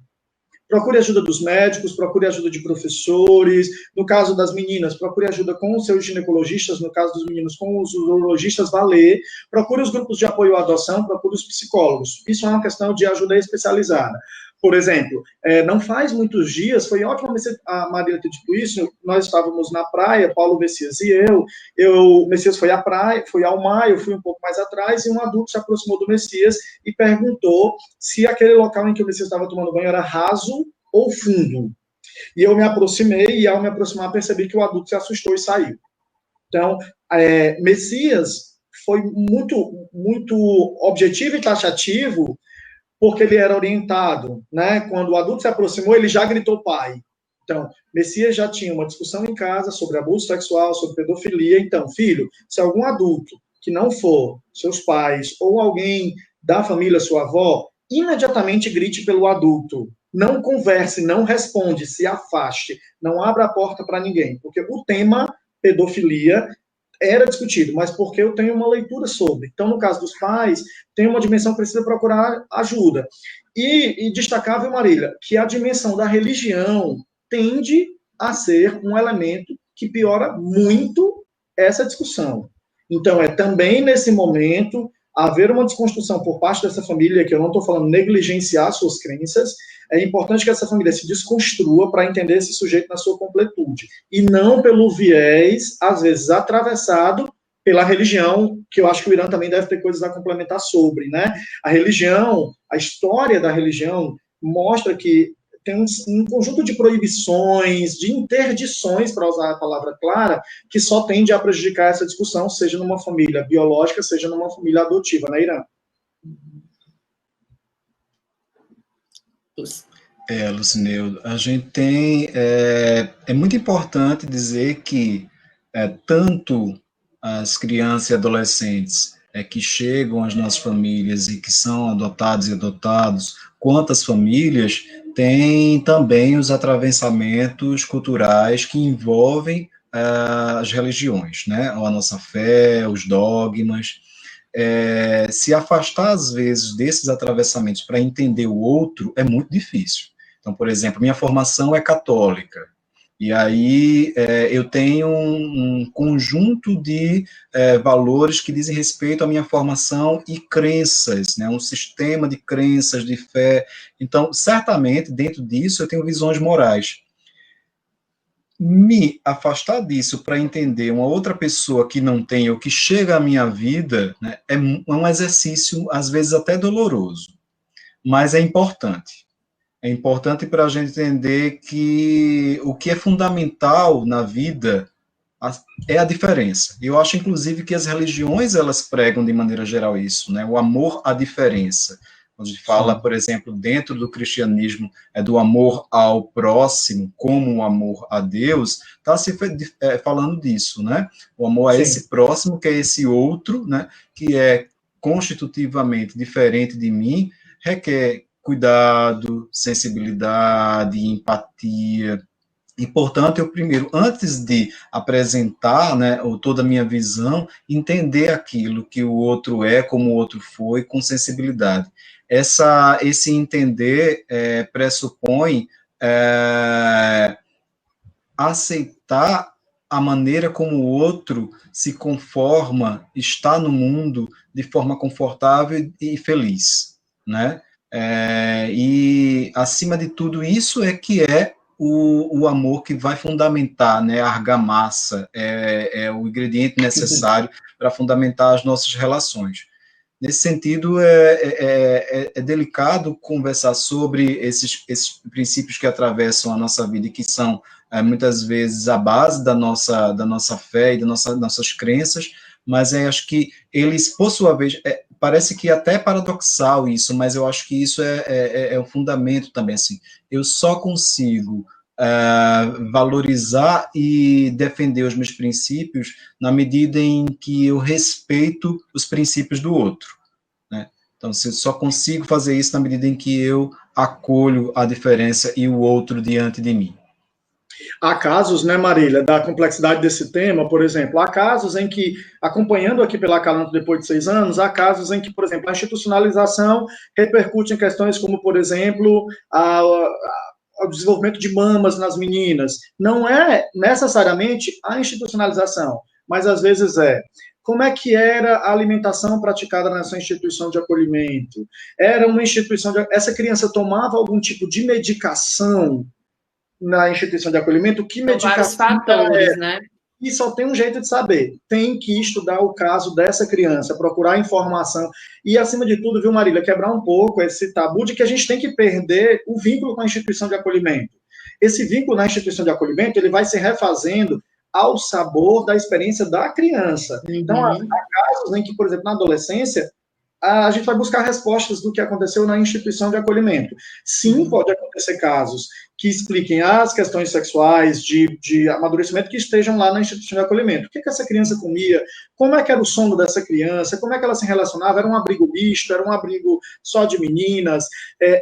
Procure ajuda dos médicos, procure ajuda de professores. No caso das meninas, procure ajuda com os seus ginecologistas. No caso dos meninos, com os urologistas, vá ler. Procure os grupos de apoio à adoção, procure os psicólogos. Isso é uma questão de ajuda especializada. Por exemplo, não faz muitos dias, foi ótimo a Marília ter dito isso, nós estávamos na praia, Paulo, Messias e o Messias foi à praia, foi ao mar, eu fui um pouco mais atrás, e um adulto se aproximou do Messias e perguntou se aquele local em que o Messias estava tomando banho era raso ou fundo. E eu me aproximei, e ao me aproximar percebi que o adulto se assustou e saiu. Então, Messias foi muito, muito objetivo e taxativo, porque ele era orientado, né? Quando o adulto se aproximou, ele já gritou pai. Então, Messias já tinha uma discussão em casa sobre abuso sexual, sobre pedofilia. Então, filho, se algum adulto que não for seus pais ou alguém da família, sua avó, imediatamente grite pelo adulto. Não converse, não responde, se afaste, não abra a porta para ninguém, porque o tema pedofilia era discutido, mas porque eu tenho uma leitura sobre. Então, no caso dos pais, tem uma dimensão que precisa procurar ajuda. E destacável, Marília, que a dimensão da religião tende a ser um elemento que piora muito essa discussão. Então, é também nesse momento haver uma desconstrução por parte dessa família, que eu não estou falando negligenciar suas crenças, é importante que essa família se desconstrua para entender esse sujeito na sua completude, e não pelo viés, às vezes, atravessado pela religião, que eu acho que o Irã também deve ter coisas a complementar sobre, né? A religião, a história da religião mostra que tem um conjunto de proibições, de interdições, para usar a palavra clara, que só tende a prejudicar essa discussão, seja numa família biológica, seja numa família adotiva, né, Irã? Lucineudo, a gente tem... É muito importante dizer que tanto as crianças e adolescentes que chegam às nossas famílias e que são adotados e adotados, quanto as famílias têm também os atravessamentos culturais que envolvem as religiões, né? A nossa fé, os dogmas. Se afastar, às vezes, desses atravessamentos para entender o outro é muito difícil. Então, por exemplo, minha formação é católica, e aí eu tenho um conjunto de valores que dizem respeito à minha formação e crenças, né, um sistema de crenças, de fé. Então, certamente, dentro disso, eu tenho visões morais. Me afastar disso para entender uma outra pessoa que não tem ou que chega à minha vida, né, é um exercício, às vezes, até doloroso, mas é importante. É importante para a gente entender que o que é fundamental na vida é a diferença. Eu acho, inclusive, que as religiões, elas pregam, de maneira geral, isso, né? O amor à diferença. Quando a gente fala, por exemplo, dentro do cristianismo, do amor ao próximo, como o amor a Deus, está se falando disso, né? O amor a esse próximo, que é esse outro, né? Que é constitutivamente diferente de mim, requer cuidado, sensibilidade, empatia. E, portanto, eu primeiro, antes de apresentar, né, toda a minha visão, entender aquilo que o outro é, como o outro foi, com sensibilidade. Esse entender pressupõe aceitar a maneira como o outro se conforma, está no mundo de forma confortável e feliz, né? E, acima de tudo, isso é que é o amor que vai fundamentar, né, a argamassa, é o ingrediente necessário para fundamentar as nossas relações. Nesse sentido, é delicado conversar sobre esses princípios que atravessam a nossa vida e que são, muitas vezes, a base da nossa fé e das nossas crenças, mas acho que eles, por sua vez, parece que até é paradoxal isso, mas eu acho que isso é um fundamento também, assim, eu só consigo valorizar e defender os meus princípios na medida em que eu respeito os princípios do outro, né? Então, eu só consigo fazer isso na medida em que eu acolho a diferença e o outro diante de mim. Há casos, né, Marília, da complexidade desse tema, por exemplo, há casos em que, acompanhando aqui pela Acalanto depois de 6 anos, há casos em que, por exemplo, a institucionalização repercute em questões como, por exemplo, o desenvolvimento de mamas nas meninas. Não é necessariamente a institucionalização, mas às vezes é. Como é que era a alimentação praticada nessa instituição de acolhimento? Era uma instituição essa criança tomava algum tipo de medicação na instituição de acolhimento? Que medicação? Vários fatores, né? E só tem um jeito de saber. Tem que estudar o caso dessa criança, procurar informação. E, acima de tudo, viu, Marília, quebrar um pouco esse tabu de que a gente tem que perder o vínculo com a instituição de acolhimento. Esse vínculo na instituição de acolhimento, ele vai se refazendo ao sabor da experiência da criança. Então, há casos em que, por exemplo, na adolescência, a gente vai buscar respostas do que aconteceu na instituição de acolhimento. Sim, pode acontecer casos que expliquem as questões sexuais, de amadurecimento, que estejam lá na instituição de acolhimento. O que essa criança comia? Como é que era o sono dessa criança? Como é que ela se relacionava? Era um abrigo misto? Era um abrigo só de meninas?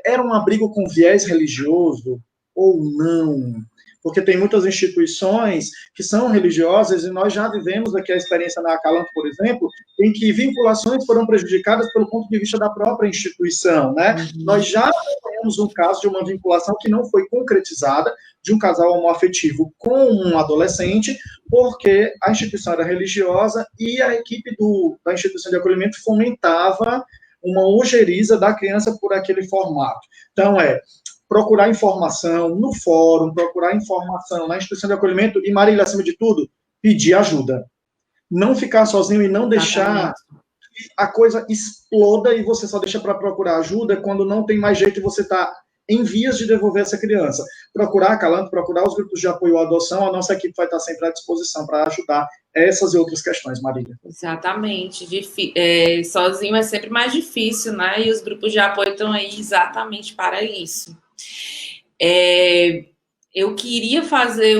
Era um abrigo com viés religioso? Ou não? Porque tem muitas instituições que são religiosas, e nós já vivemos aqui a experiência na Acalanto, por exemplo, em que vinculações foram prejudicadas pelo ponto de vista da própria instituição, né? Nós já temos um caso de uma vinculação que não foi concretizada, de um casal homoafetivo com um adolescente, porque a instituição era religiosa e a equipe da instituição de acolhimento fomentava uma ojeriza da criança por aquele formato. Então, procurar informação no fórum, procurar informação na instituição de acolhimento e, Marília, acima de tudo, pedir ajuda. Não ficar sozinho e não deixar que a coisa exploda e você só deixa para procurar ajuda quando não tem mais jeito e você está em vias de devolver essa criança. Procurar a Calanto, procurar os grupos de apoio à adoção, a nossa equipe vai estar sempre à disposição para ajudar essas e outras questões, Marília. Exatamente. Sozinho é sempre mais difícil, né? E os grupos de apoio estão aí exatamente para isso. Eu queria fazer...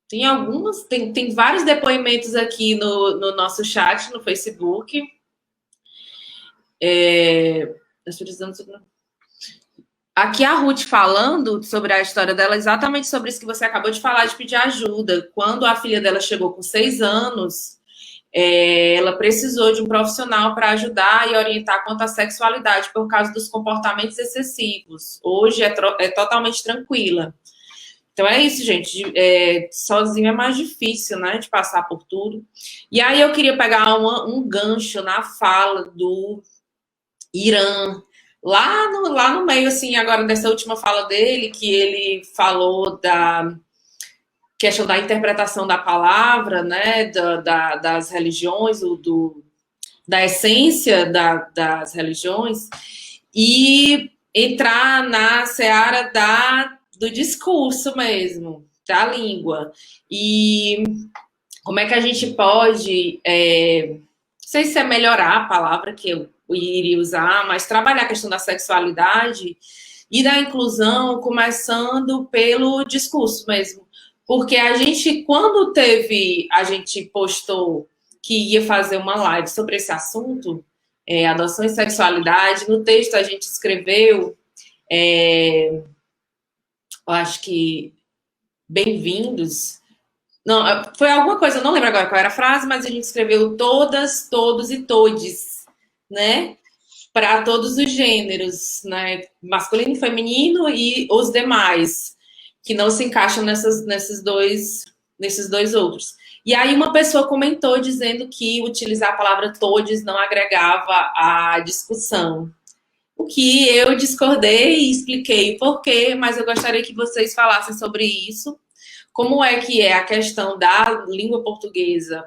Tem vários depoimentos aqui no nosso chat, no Facebook. Aqui a Ruth falando sobre a história dela, exatamente sobre isso que você acabou de falar, de pedir ajuda. Quando a filha dela chegou com 6 anos, ela precisou de um profissional para ajudar e orientar quanto à sexualidade por causa dos comportamentos excessivos. Hoje é totalmente tranquila. Então é isso, gente. Sozinho é mais difícil, né, de passar por tudo. E aí eu queria pegar um gancho na fala do Irã, lá no meio, assim, agora dessa última fala dele, que ele falou da questão da interpretação da palavra, né, das religiões, da essência das religiões, e entrar na seara do discurso mesmo, da língua. E como é que a gente pode, não sei se é melhorar a palavra que eu iria usar, mas trabalhar a questão da sexualidade e da inclusão, começando pelo discurso mesmo. Porque quando a gente postou que ia fazer uma live sobre esse assunto, adoção e sexualidade, no texto a gente escreveu, eu acho que bem-vindos. Não, foi alguma coisa, eu não lembro agora qual era a frase, mas a gente escreveu todas, todos e todes, né? Para todos os gêneros, né? Masculino e feminino e os demais, que não se encaixam nesses dois outros. E aí uma pessoa comentou dizendo que utilizar a palavra todes não agregava à discussão. O que eu discordei e expliquei o porquê, mas eu gostaria que vocês falassem sobre isso. Como é que é a questão da língua portuguesa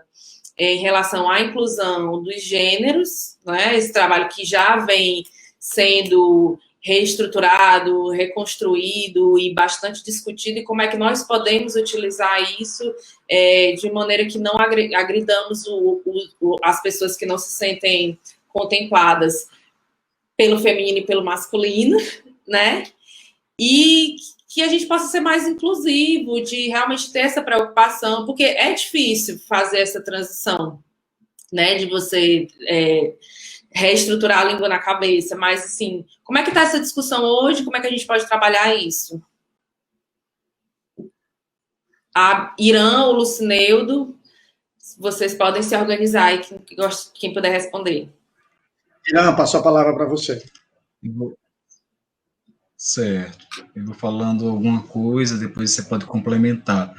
em relação à inclusão dos gêneros, né? Esse trabalho que já vem sendo reestruturado, reconstruído e bastante discutido, e como é que nós podemos utilizar isso de maneira que não agridamos as pessoas que não se sentem contempladas pelo feminino e pelo masculino, né? E que a gente possa ser mais inclusivo, de realmente ter essa preocupação, porque é difícil fazer essa transição, né? De você reestruturar a língua na cabeça, mas, assim, como é que está essa discussão hoje? Como é que a gente pode trabalhar isso? A Irã ou Lucineudo, vocês podem se organizar e quem puder responder. Irã, passo a palavra para você. Certo. Eu vou falando alguma coisa, depois você pode complementar.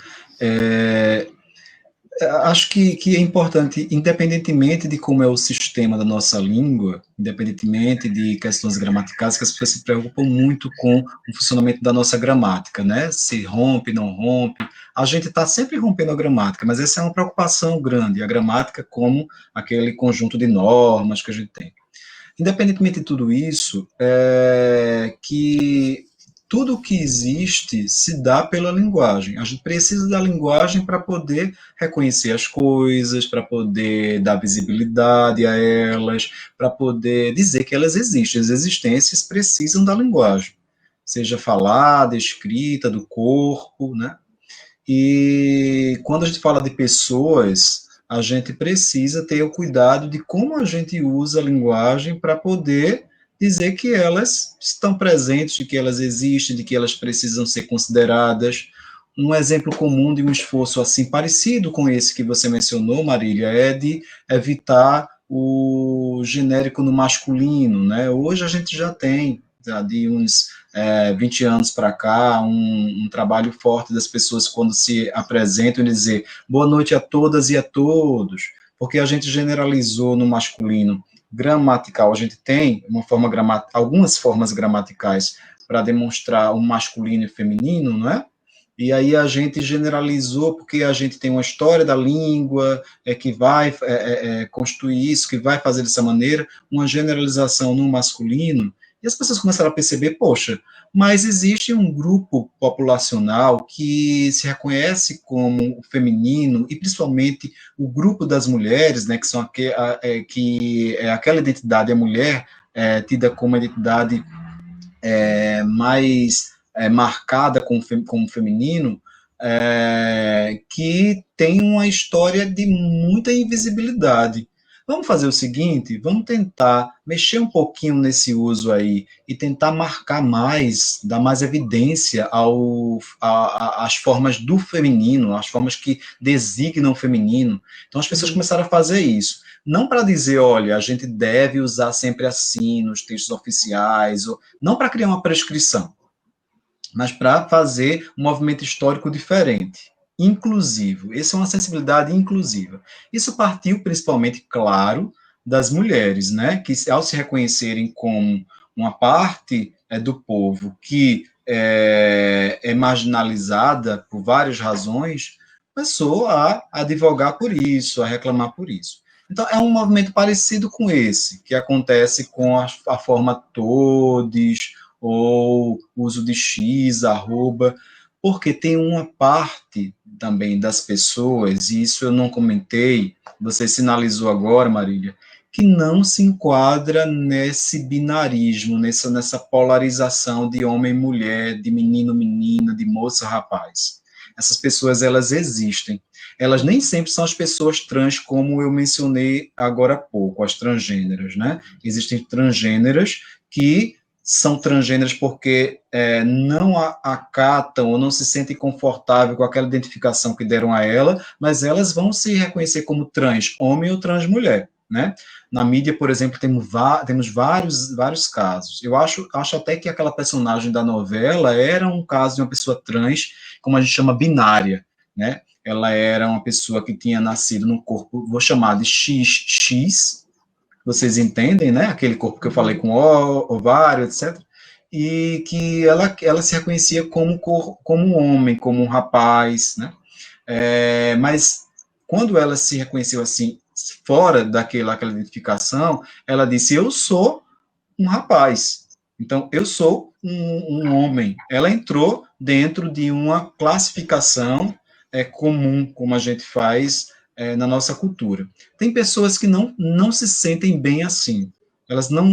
Acho que é importante, independentemente de como é o sistema da nossa língua, independentemente de questões gramaticais, que as pessoas se preocupam muito com o funcionamento da nossa gramática, né? Se rompe, não rompe. A gente está sempre rompendo a gramática, mas essa é uma preocupação grande, a gramática como aquele conjunto de normas que a gente tem. Independentemente de tudo isso, que tudo que existe se dá pela linguagem. A gente precisa da linguagem para poder reconhecer as coisas, para poder dar visibilidade a elas, para poder dizer que elas existem. As existências precisam da linguagem, seja falada, escrita, do corpo, né? E quando a gente fala de pessoas, a gente precisa ter o cuidado de como a gente usa a linguagem para poder dizer que elas estão presentes, de que elas existem, de que elas precisam ser consideradas. Um exemplo comum de um esforço assim parecido com esse que você mencionou, Marília, é de evitar o genérico no masculino, né? Hoje a gente já tem de uns 20 anos para cá, um trabalho forte das pessoas quando se apresentam e dizer boa noite a todas e a todos, porque a gente generalizou no masculino gramatical, a gente tem algumas formas gramaticais para demonstrar o masculino e feminino, não é? E aí a gente generalizou porque a gente tem uma história da língua que vai construir isso, que vai fazer dessa maneira, uma generalização no masculino, e as pessoas começaram a perceber, poxa, mas existe um grupo populacional que se reconhece como feminino, e principalmente o grupo das mulheres, né, que é aquela identidade, a mulher tida como identidade mais marcada como feminino, que tem uma história de muita invisibilidade. Vamos fazer o seguinte, vamos tentar mexer um pouquinho nesse uso aí e tentar marcar mais, dar mais evidência às formas do feminino, às formas que designam o feminino. Então as pessoas começaram a fazer isso. Não para dizer, olha, a gente deve usar sempre assim nos textos oficiais, não para criar uma prescrição, mas para fazer um movimento histórico diferente, inclusivo. Essa é uma sensibilidade inclusiva. Isso partiu principalmente, claro, das mulheres, né, que ao se reconhecerem como uma parte do povo que é marginalizada por várias razões, começou a advogar por isso, a reclamar por isso. Então, é um movimento parecido com esse, que acontece com a forma todes, ou uso de X, arroba, porque tem uma parte também das pessoas, e isso eu não comentei, você sinalizou agora, Marília, que não se enquadra nesse binarismo, nessa polarização de homem e mulher, de menino, menina, de moça, rapaz. Essas pessoas, elas existem. Elas nem sempre são as pessoas trans, como eu mencionei agora há pouco, as transgêneras, né? Existem transgêneras que são transgêneras porque não acatam ou não se sentem confortáveis com aquela identificação que deram a ela, mas elas vão se reconhecer como trans homem ou trans mulher, né? Na mídia, por exemplo, temos vários casos. Eu acho até que aquela personagem da novela era um caso de uma pessoa trans, como a gente chama, binária, né? Ela era uma pessoa que tinha nascido num corpo, vou chamar de XX, vocês entendem, né? Aquele corpo que eu falei com ovário, etc. E que ela se reconhecia como um homem, como um rapaz, né? Mas quando ela se reconheceu assim, fora daquela identificação, ela disse, eu sou um rapaz, então eu sou um homem. Ela entrou dentro de uma classificação comum, como a gente faz na nossa cultura. Tem pessoas que não se sentem bem assim, elas não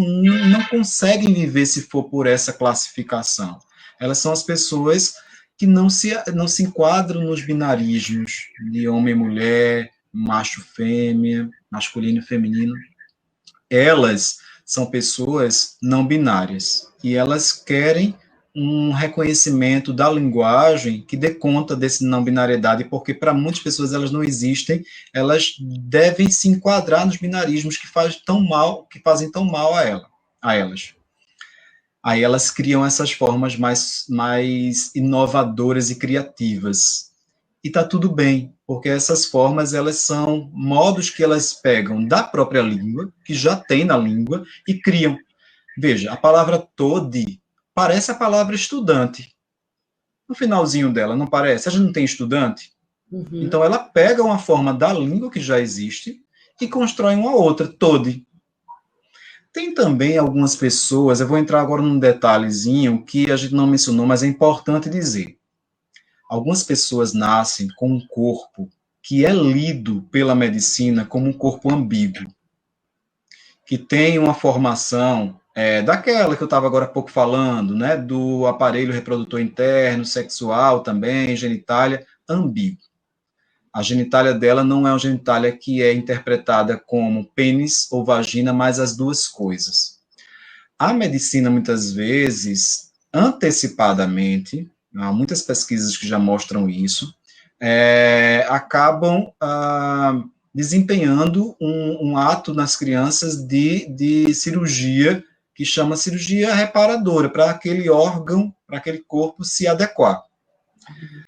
conseguem viver se for por essa classificação. Elas são as pessoas que não se enquadram nos binarismos de homem e mulher, macho fêmea, masculino e feminino. Elas são pessoas não binárias e elas querem um reconhecimento da linguagem que dê conta dessa não binariedade, porque para muitas pessoas elas não existem, elas devem se enquadrar nos binarismos que fazem tão mal a elas. Aí elas criam essas formas mais inovadoras e criativas. E está tudo bem, porque essas formas elas são modos que elas pegam da própria língua, que já tem na língua, e criam. Veja, a palavra tode parece a palavra estudante. No finalzinho dela, não parece? A gente não tem estudante? Uhum. Então, ela pega uma forma da língua que já existe e constrói uma outra, tode. Tem também algumas pessoas, eu vou entrar agora num detalhezinho que a gente não mencionou, mas é importante dizer. Algumas pessoas nascem com um corpo que é lido pela medicina como um corpo ambíguo, que tem uma formação daquela que eu estava agora há pouco falando, né, do aparelho reprodutor interno, sexual também, genitália, ambíguo. A genitália dela não é uma genitália que é interpretada como pênis ou vagina, mas as duas coisas. A medicina, muitas vezes, antecipadamente, há muitas pesquisas que já mostram isso, acabam desempenhando um ato nas crianças de cirurgia que chama cirurgia reparadora, para aquele órgão, para aquele corpo se adequar.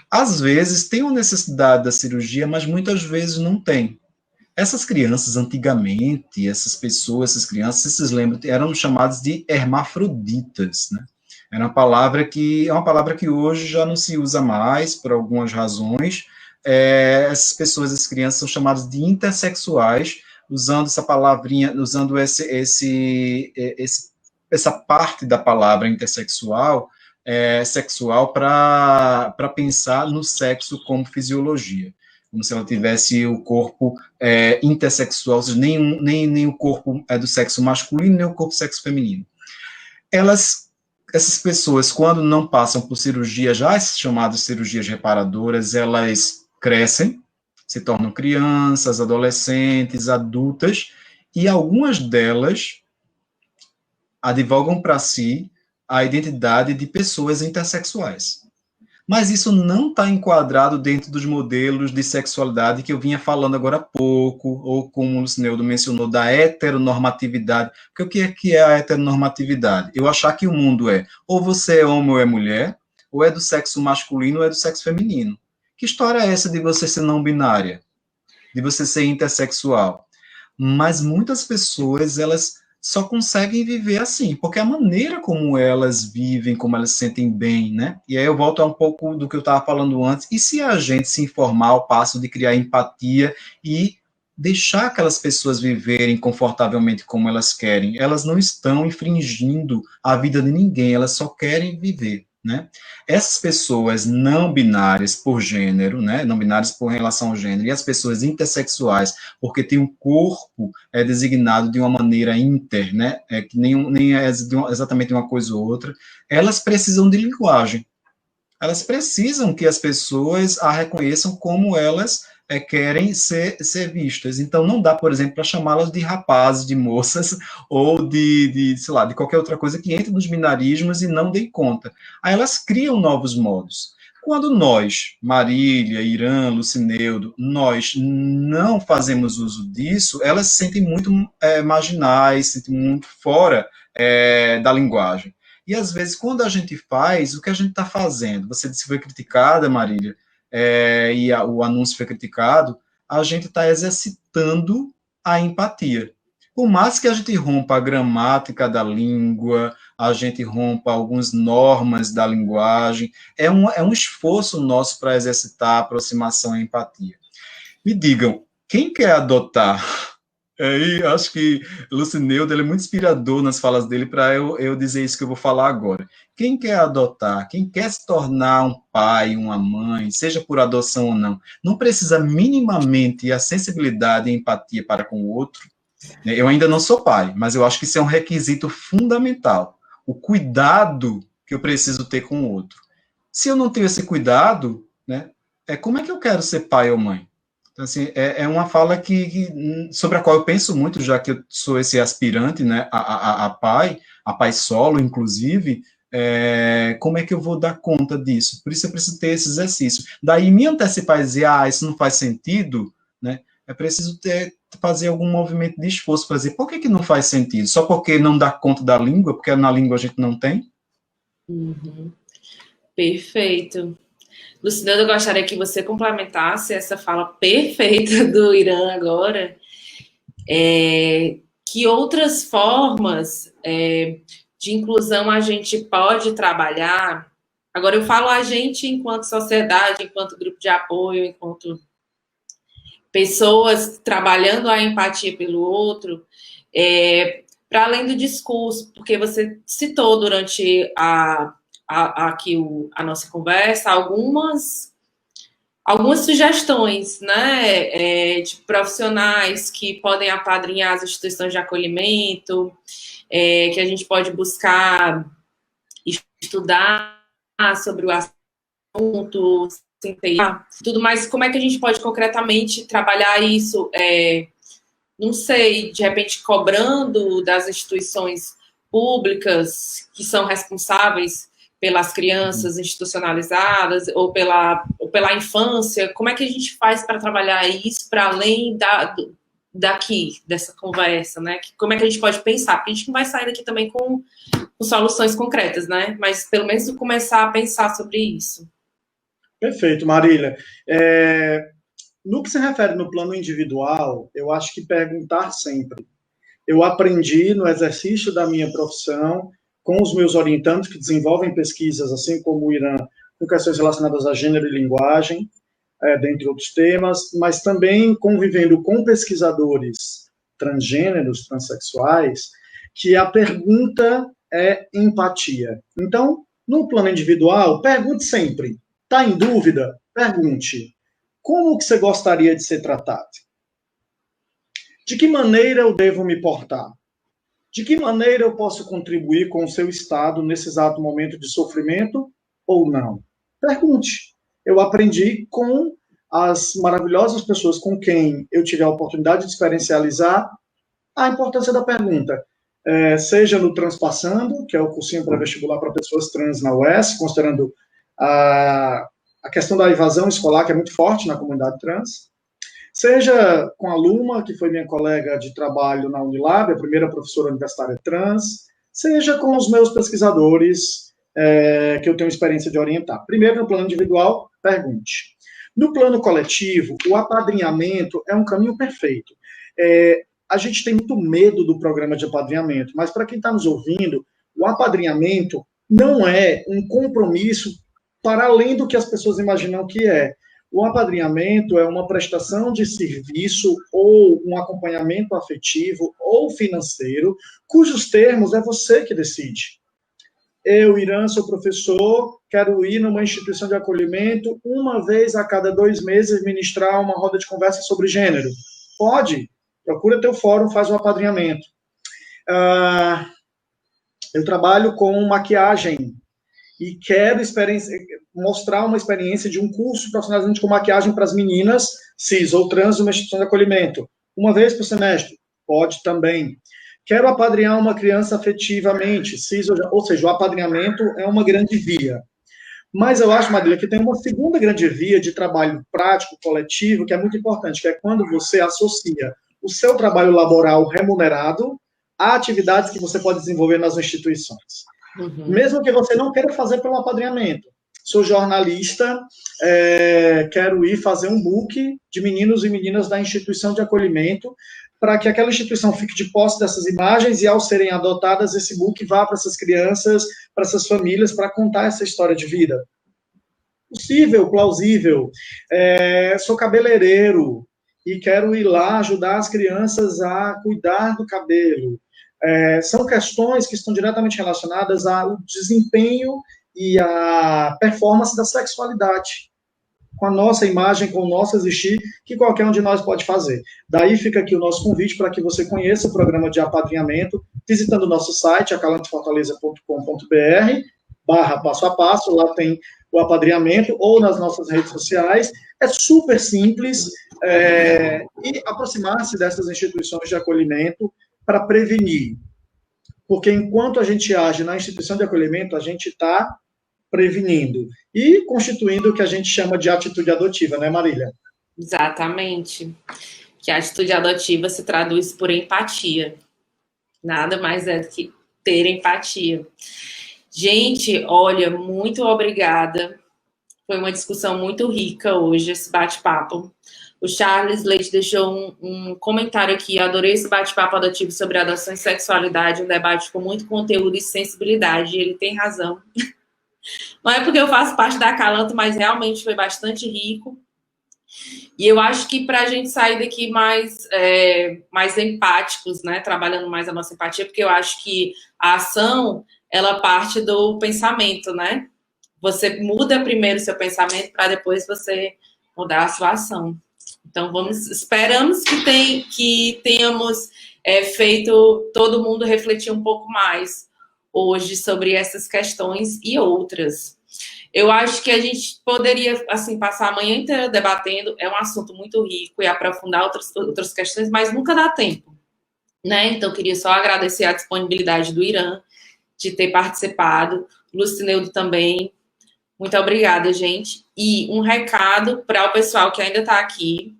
Às vezes tem uma necessidade da cirurgia, mas muitas vezes não tem. Essas crianças, antigamente, essas pessoas, essas crianças, vocês lembram, eram chamadas de hermafroditas, né? Era uma palavra que hoje já não se usa mais, por algumas razões. Essas pessoas, essas crianças, são chamadas de intersexuais, usando essa palavrinha, usando essa parte da palavra intersexual, sexual, para pensar no sexo como fisiologia, como se ela tivesse o corpo intersexual, ou seja, nem o corpo é do sexo masculino, nem o corpo do sexo feminino. Essas pessoas, quando não passam por cirurgia, já chamadas cirurgias reparadoras, elas crescem, se tornam crianças, adolescentes, adultas, e algumas delas advogam para si a identidade de pessoas intersexuais. Mas isso não está enquadrado dentro dos modelos de sexualidade que eu vinha falando agora há pouco, ou como o Lucineudo mencionou, da heteronormatividade. Porque o que é a heteronormatividade? Eu achar que o mundo ou você é homem ou é mulher, ou é do sexo masculino ou é do sexo feminino. Que história é essa de você ser não binária? De você ser intersexual? Mas muitas pessoas, elas só conseguem viver assim, porque a maneira como elas vivem, como elas se sentem bem, né? E aí eu volto a um pouco do que eu estava falando antes, e se a gente se informar ao passo de criar empatia e deixar aquelas pessoas viverem confortavelmente como elas querem, elas não estão infringindo a vida de ninguém, elas só querem viver, né? Essas pessoas não binárias por gênero, né, não binárias por relação ao gênero, e as pessoas intersexuais, porque tem um corpo designado de uma maneira inter, né, que nem é exatamente uma coisa ou outra, elas precisam de linguagem. Elas precisam que as pessoas a reconheçam como elas querem ser vistas. Então, não dá, por exemplo, para chamá-las de rapazes, de moças, ou sei lá, de qualquer outra coisa que entre nos binarismos e não dê conta. Aí elas criam novos modos. Quando nós, Marília, Irã, Lucineudo, nós não fazemos uso disso, elas se sentem muito marginais, se sentem muito fora da linguagem. E, às vezes, quando a gente faz, o que a gente está fazendo? Você disse que foi criticada, Marília, o anúncio foi criticado, a gente está exercitando a empatia. Por mais que a gente rompa a gramática da língua, a gente rompa algumas normas da linguagem, é um esforço nosso para exercitar a aproximação e a empatia. Me digam, quem quer adotar? E acho que Lucineudo é muito inspirador nas falas dele para eu dizer isso que eu vou falar agora. Quem quer adotar, quem quer se tornar um pai, uma mãe, seja por adoção ou não, não precisa minimamente a sensibilidade e empatia para com o outro. Eu ainda não sou pai, mas eu acho que isso é um requisito fundamental. O cuidado que eu preciso ter com o outro. Se eu não tenho esse cuidado, né, como é que eu quero ser pai ou mãe? Então, assim, é uma fala sobre a qual eu penso muito, já que eu sou esse aspirante, né, a pai solo, inclusive, como é que eu vou dar conta disso? Por isso eu preciso ter esse exercício. Daí me antecipar e dizer, isso não faz sentido, né, é preciso fazer algum movimento de esforço para dizer, por que não faz sentido? Só porque não dá conta da língua, porque na língua a gente não tem? Uhum. Perfeito. Lucineudo, eu gostaria que você complementasse essa fala perfeita do Irã agora. Que outras formas de inclusão a gente pode trabalhar? Agora, eu falo a gente enquanto sociedade, enquanto grupo de apoio, enquanto pessoas trabalhando a empatia pelo outro, para além do discurso, porque você citou durante aqui a nossa conversa algumas sugestões, né, de profissionais que podem apadrinhar as instituições de acolhimento, que a gente pode buscar estudar sobre o assunto, tudo mais. Como é que a gente pode concretamente trabalhar isso? Não sei, de repente cobrando das instituições públicas que são responsáveis pelas crianças institucionalizadas ou pela infância. Como é que a gente faz para trabalhar isso para além daqui, dessa conversa, né? Como é que a gente pode pensar? Porque a gente não vai sair daqui também com soluções concretas, né? Mas pelo menos começar a pensar sobre isso. Perfeito, Marília. No que se refere no plano individual, eu acho que perguntar sempre. Eu aprendi no exercício da minha profissão, com os meus orientandos que desenvolvem pesquisas, assim como o Irã, com questões relacionadas a gênero e linguagem, dentre outros temas, mas também convivendo com pesquisadores transgêneros, transexuais, que a pergunta é empatia. Então, no plano individual, pergunte sempre. Está em dúvida? Pergunte. Como que você gostaria de ser tratado? De que maneira eu devo me portar? De que maneira eu posso contribuir com o seu estado nesse exato momento de sofrimento ou não? Pergunte. Eu aprendi com as maravilhosas pessoas com quem eu tive a oportunidade de experiencializar a importância da pergunta. Seja no Transpassando, que é o cursinho pré-vestibular para pessoas trans na UES, considerando a questão da evasão escolar, que é muito forte na comunidade trans, seja com a Luma, que foi minha colega de trabalho na Unilab, a primeira professora universitária trans, seja com os meus pesquisadores que eu tenho experiência de orientar. Primeiro, no plano individual, pergunte. No plano coletivo, o apadrinhamento é um caminho perfeito. A gente tem muito medo do programa de apadrinhamento, mas para quem está nos ouvindo, o apadrinhamento não é um compromisso para além do que as pessoas imaginam que é. O apadrinhamento é uma prestação de serviço ou um acompanhamento afetivo ou financeiro, cujos termos é você que decide. Eu, Irã, sou professor, quero ir numa instituição de acolhimento uma vez a cada 2 meses ministrar uma roda de conversa sobre gênero. Pode, procura teu fórum, faz o apadrinhamento. Eu trabalho com maquiagem e quero mostrar uma experiência de um curso profissionalizante com maquiagem para as meninas cis ou trans numa instituição de acolhimento. Uma vez por semestre, pode também. Quero apadrinhar uma criança afetivamente, cis, ou seja, o apadrinhamento é uma grande via. Mas eu acho, Marília, que tem uma segunda grande via de trabalho prático, coletivo, que é muito importante, que é quando você associa o seu trabalho laboral remunerado a atividades que você pode desenvolver nas instituições. Uhum. Mesmo que você não queira fazer pelo apadrinhamento. Sou jornalista, quero ir fazer um book de meninos e meninas da instituição de acolhimento, para que aquela instituição fique de posse dessas imagens e, ao serem adotadas, esse book vá para essas crianças, para essas famílias, para contar essa história de vida. Possível, plausível. Sou cabeleireiro e quero ir lá ajudar as crianças a cuidar do cabelo. São questões que estão diretamente relacionadas ao desempenho e à performance da sexualidade, com a nossa imagem, com o nosso existir, que qualquer um de nós pode fazer. Daí fica aqui o nosso convite para que você conheça o programa de apadrinhamento, visitando o nosso site, acalantofortaleza.com.br/passo a passo, lá tem o apadrinhamento, ou nas nossas redes sociais. É super simples, e aproximar-se dessas instituições de acolhimento para prevenir. Porque enquanto a gente age na instituição de acolhimento, a gente está prevenindo e constituindo o que a gente chama de atitude adotiva, né, Marília? Exatamente. Que a atitude adotiva se traduz por empatia. Nada mais é do que ter empatia. Gente, olha, muito obrigada. Foi uma discussão muito rica hoje, esse bate-papo. O Charles Leite deixou um comentário aqui. Adorei esse bate-papo adotivo sobre adoção e sexualidade, um debate com muito conteúdo e sensibilidade. E ele tem razão. Não é porque eu faço parte da Acalanto, mas realmente foi bastante rico. E eu acho que para a gente sair daqui mais empáticos, né, trabalhando mais a nossa empatia, porque eu acho que a ação, ela parte do pensamento, né? Você muda primeiro o seu pensamento para depois você mudar a sua ação. Então, esperamos que tenhamos feito todo mundo refletir um pouco mais hoje sobre essas questões e outras. Eu acho que a gente poderia, assim, passar a manhã inteira debatendo, é um assunto muito rico e aprofundar outras questões, mas nunca dá tempo, né? Então, eu queria só agradecer a disponibilidade do Irã de ter participado, Lucineudo também. Muito obrigada, gente. E um recado para o pessoal que ainda está aqui.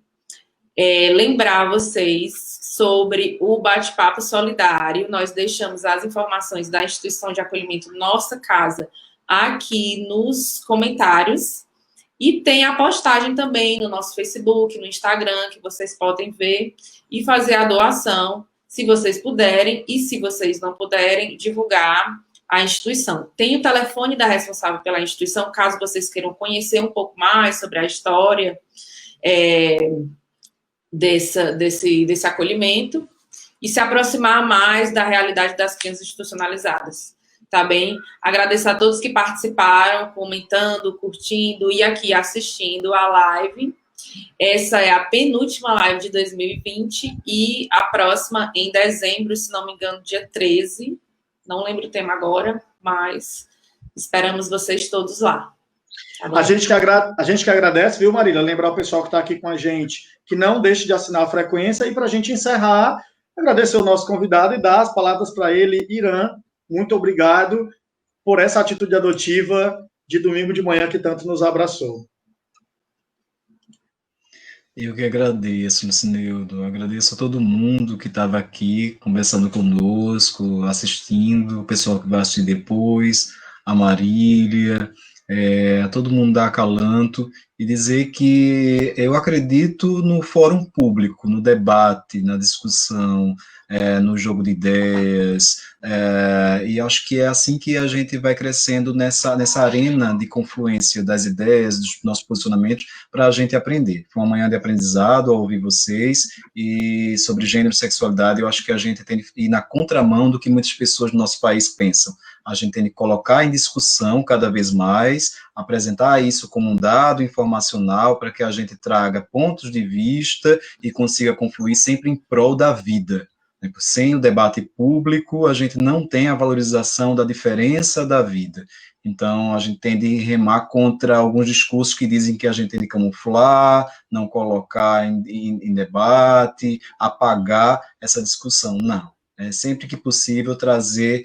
lembrar vocês sobre o bate-papo solidário. Nós deixamos as informações da instituição de acolhimento Nossa Casa aqui nos comentários. E tem a postagem também no nosso Facebook, no Instagram, que vocês podem ver e fazer a doação, se vocês puderem, e se vocês não puderem, divulgar a instituição. Tem o telefone da responsável pela instituição, caso vocês queiram conhecer um pouco mais sobre a história desse acolhimento e se aproximar mais da realidade das crianças institucionalizadas. Tá bem? Agradeço a todos que participaram, comentando, curtindo e aqui assistindo a live. Essa é a penúltima live de 2020 e a próxima em dezembro, se não me engano, dia 13. Não lembro o tema agora, mas esperamos vocês todos lá. Tá bom? A gente que agradece, viu, Marília? Lembrar o pessoal que está aqui com a gente que não deixe de assinar a frequência. E para a gente encerrar, agradecer o nosso convidado e dar as palavras para ele, Irã. Muito obrigado por essa atitude adotiva de domingo de manhã que tanto nos abraçou. Eu que agradeço, Lucineudo. Agradeço a todo mundo que estava aqui conversando conosco, assistindo, o pessoal que vai assistir depois, a Marília, a todo mundo da Acalanto, e dizer que eu acredito no fórum público, no debate, na discussão, no jogo de ideias, e acho que é assim que a gente vai crescendo nessa arena de confluência das ideias, dos nossos posicionamentos, para a gente aprender. Foi uma manhã de aprendizado ao ouvir vocês, e sobre gênero e sexualidade, eu acho que a gente tem que ir na contramão do que muitas pessoas do nosso país pensam. A gente tem que colocar em discussão cada vez mais, apresentar isso como um dado informacional para que a gente traga pontos de vista e consiga confluir sempre em prol da vida. Sem o debate público, a gente não tem a valorização da diferença da vida. Então, a gente tem de remar contra alguns discursos que dizem que a gente tem de camuflar, não colocar em debate, apagar essa discussão. Não. Sempre que possível, trazer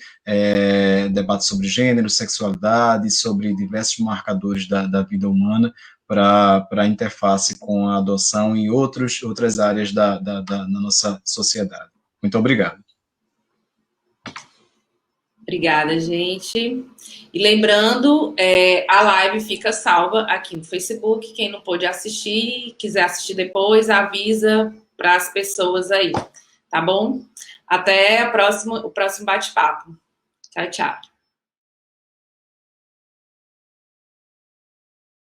debate sobre gênero, sexualidade, sobre diversos marcadores da vida humana para a interface com a adoção e outras áreas da nossa sociedade. Muito obrigado. Obrigada, gente. E lembrando, a live fica salva aqui no Facebook. Quem não pôde assistir, quiser assistir depois, avisa para as pessoas aí, tá bom? Até o próximo bate-papo. Tchau, tchau.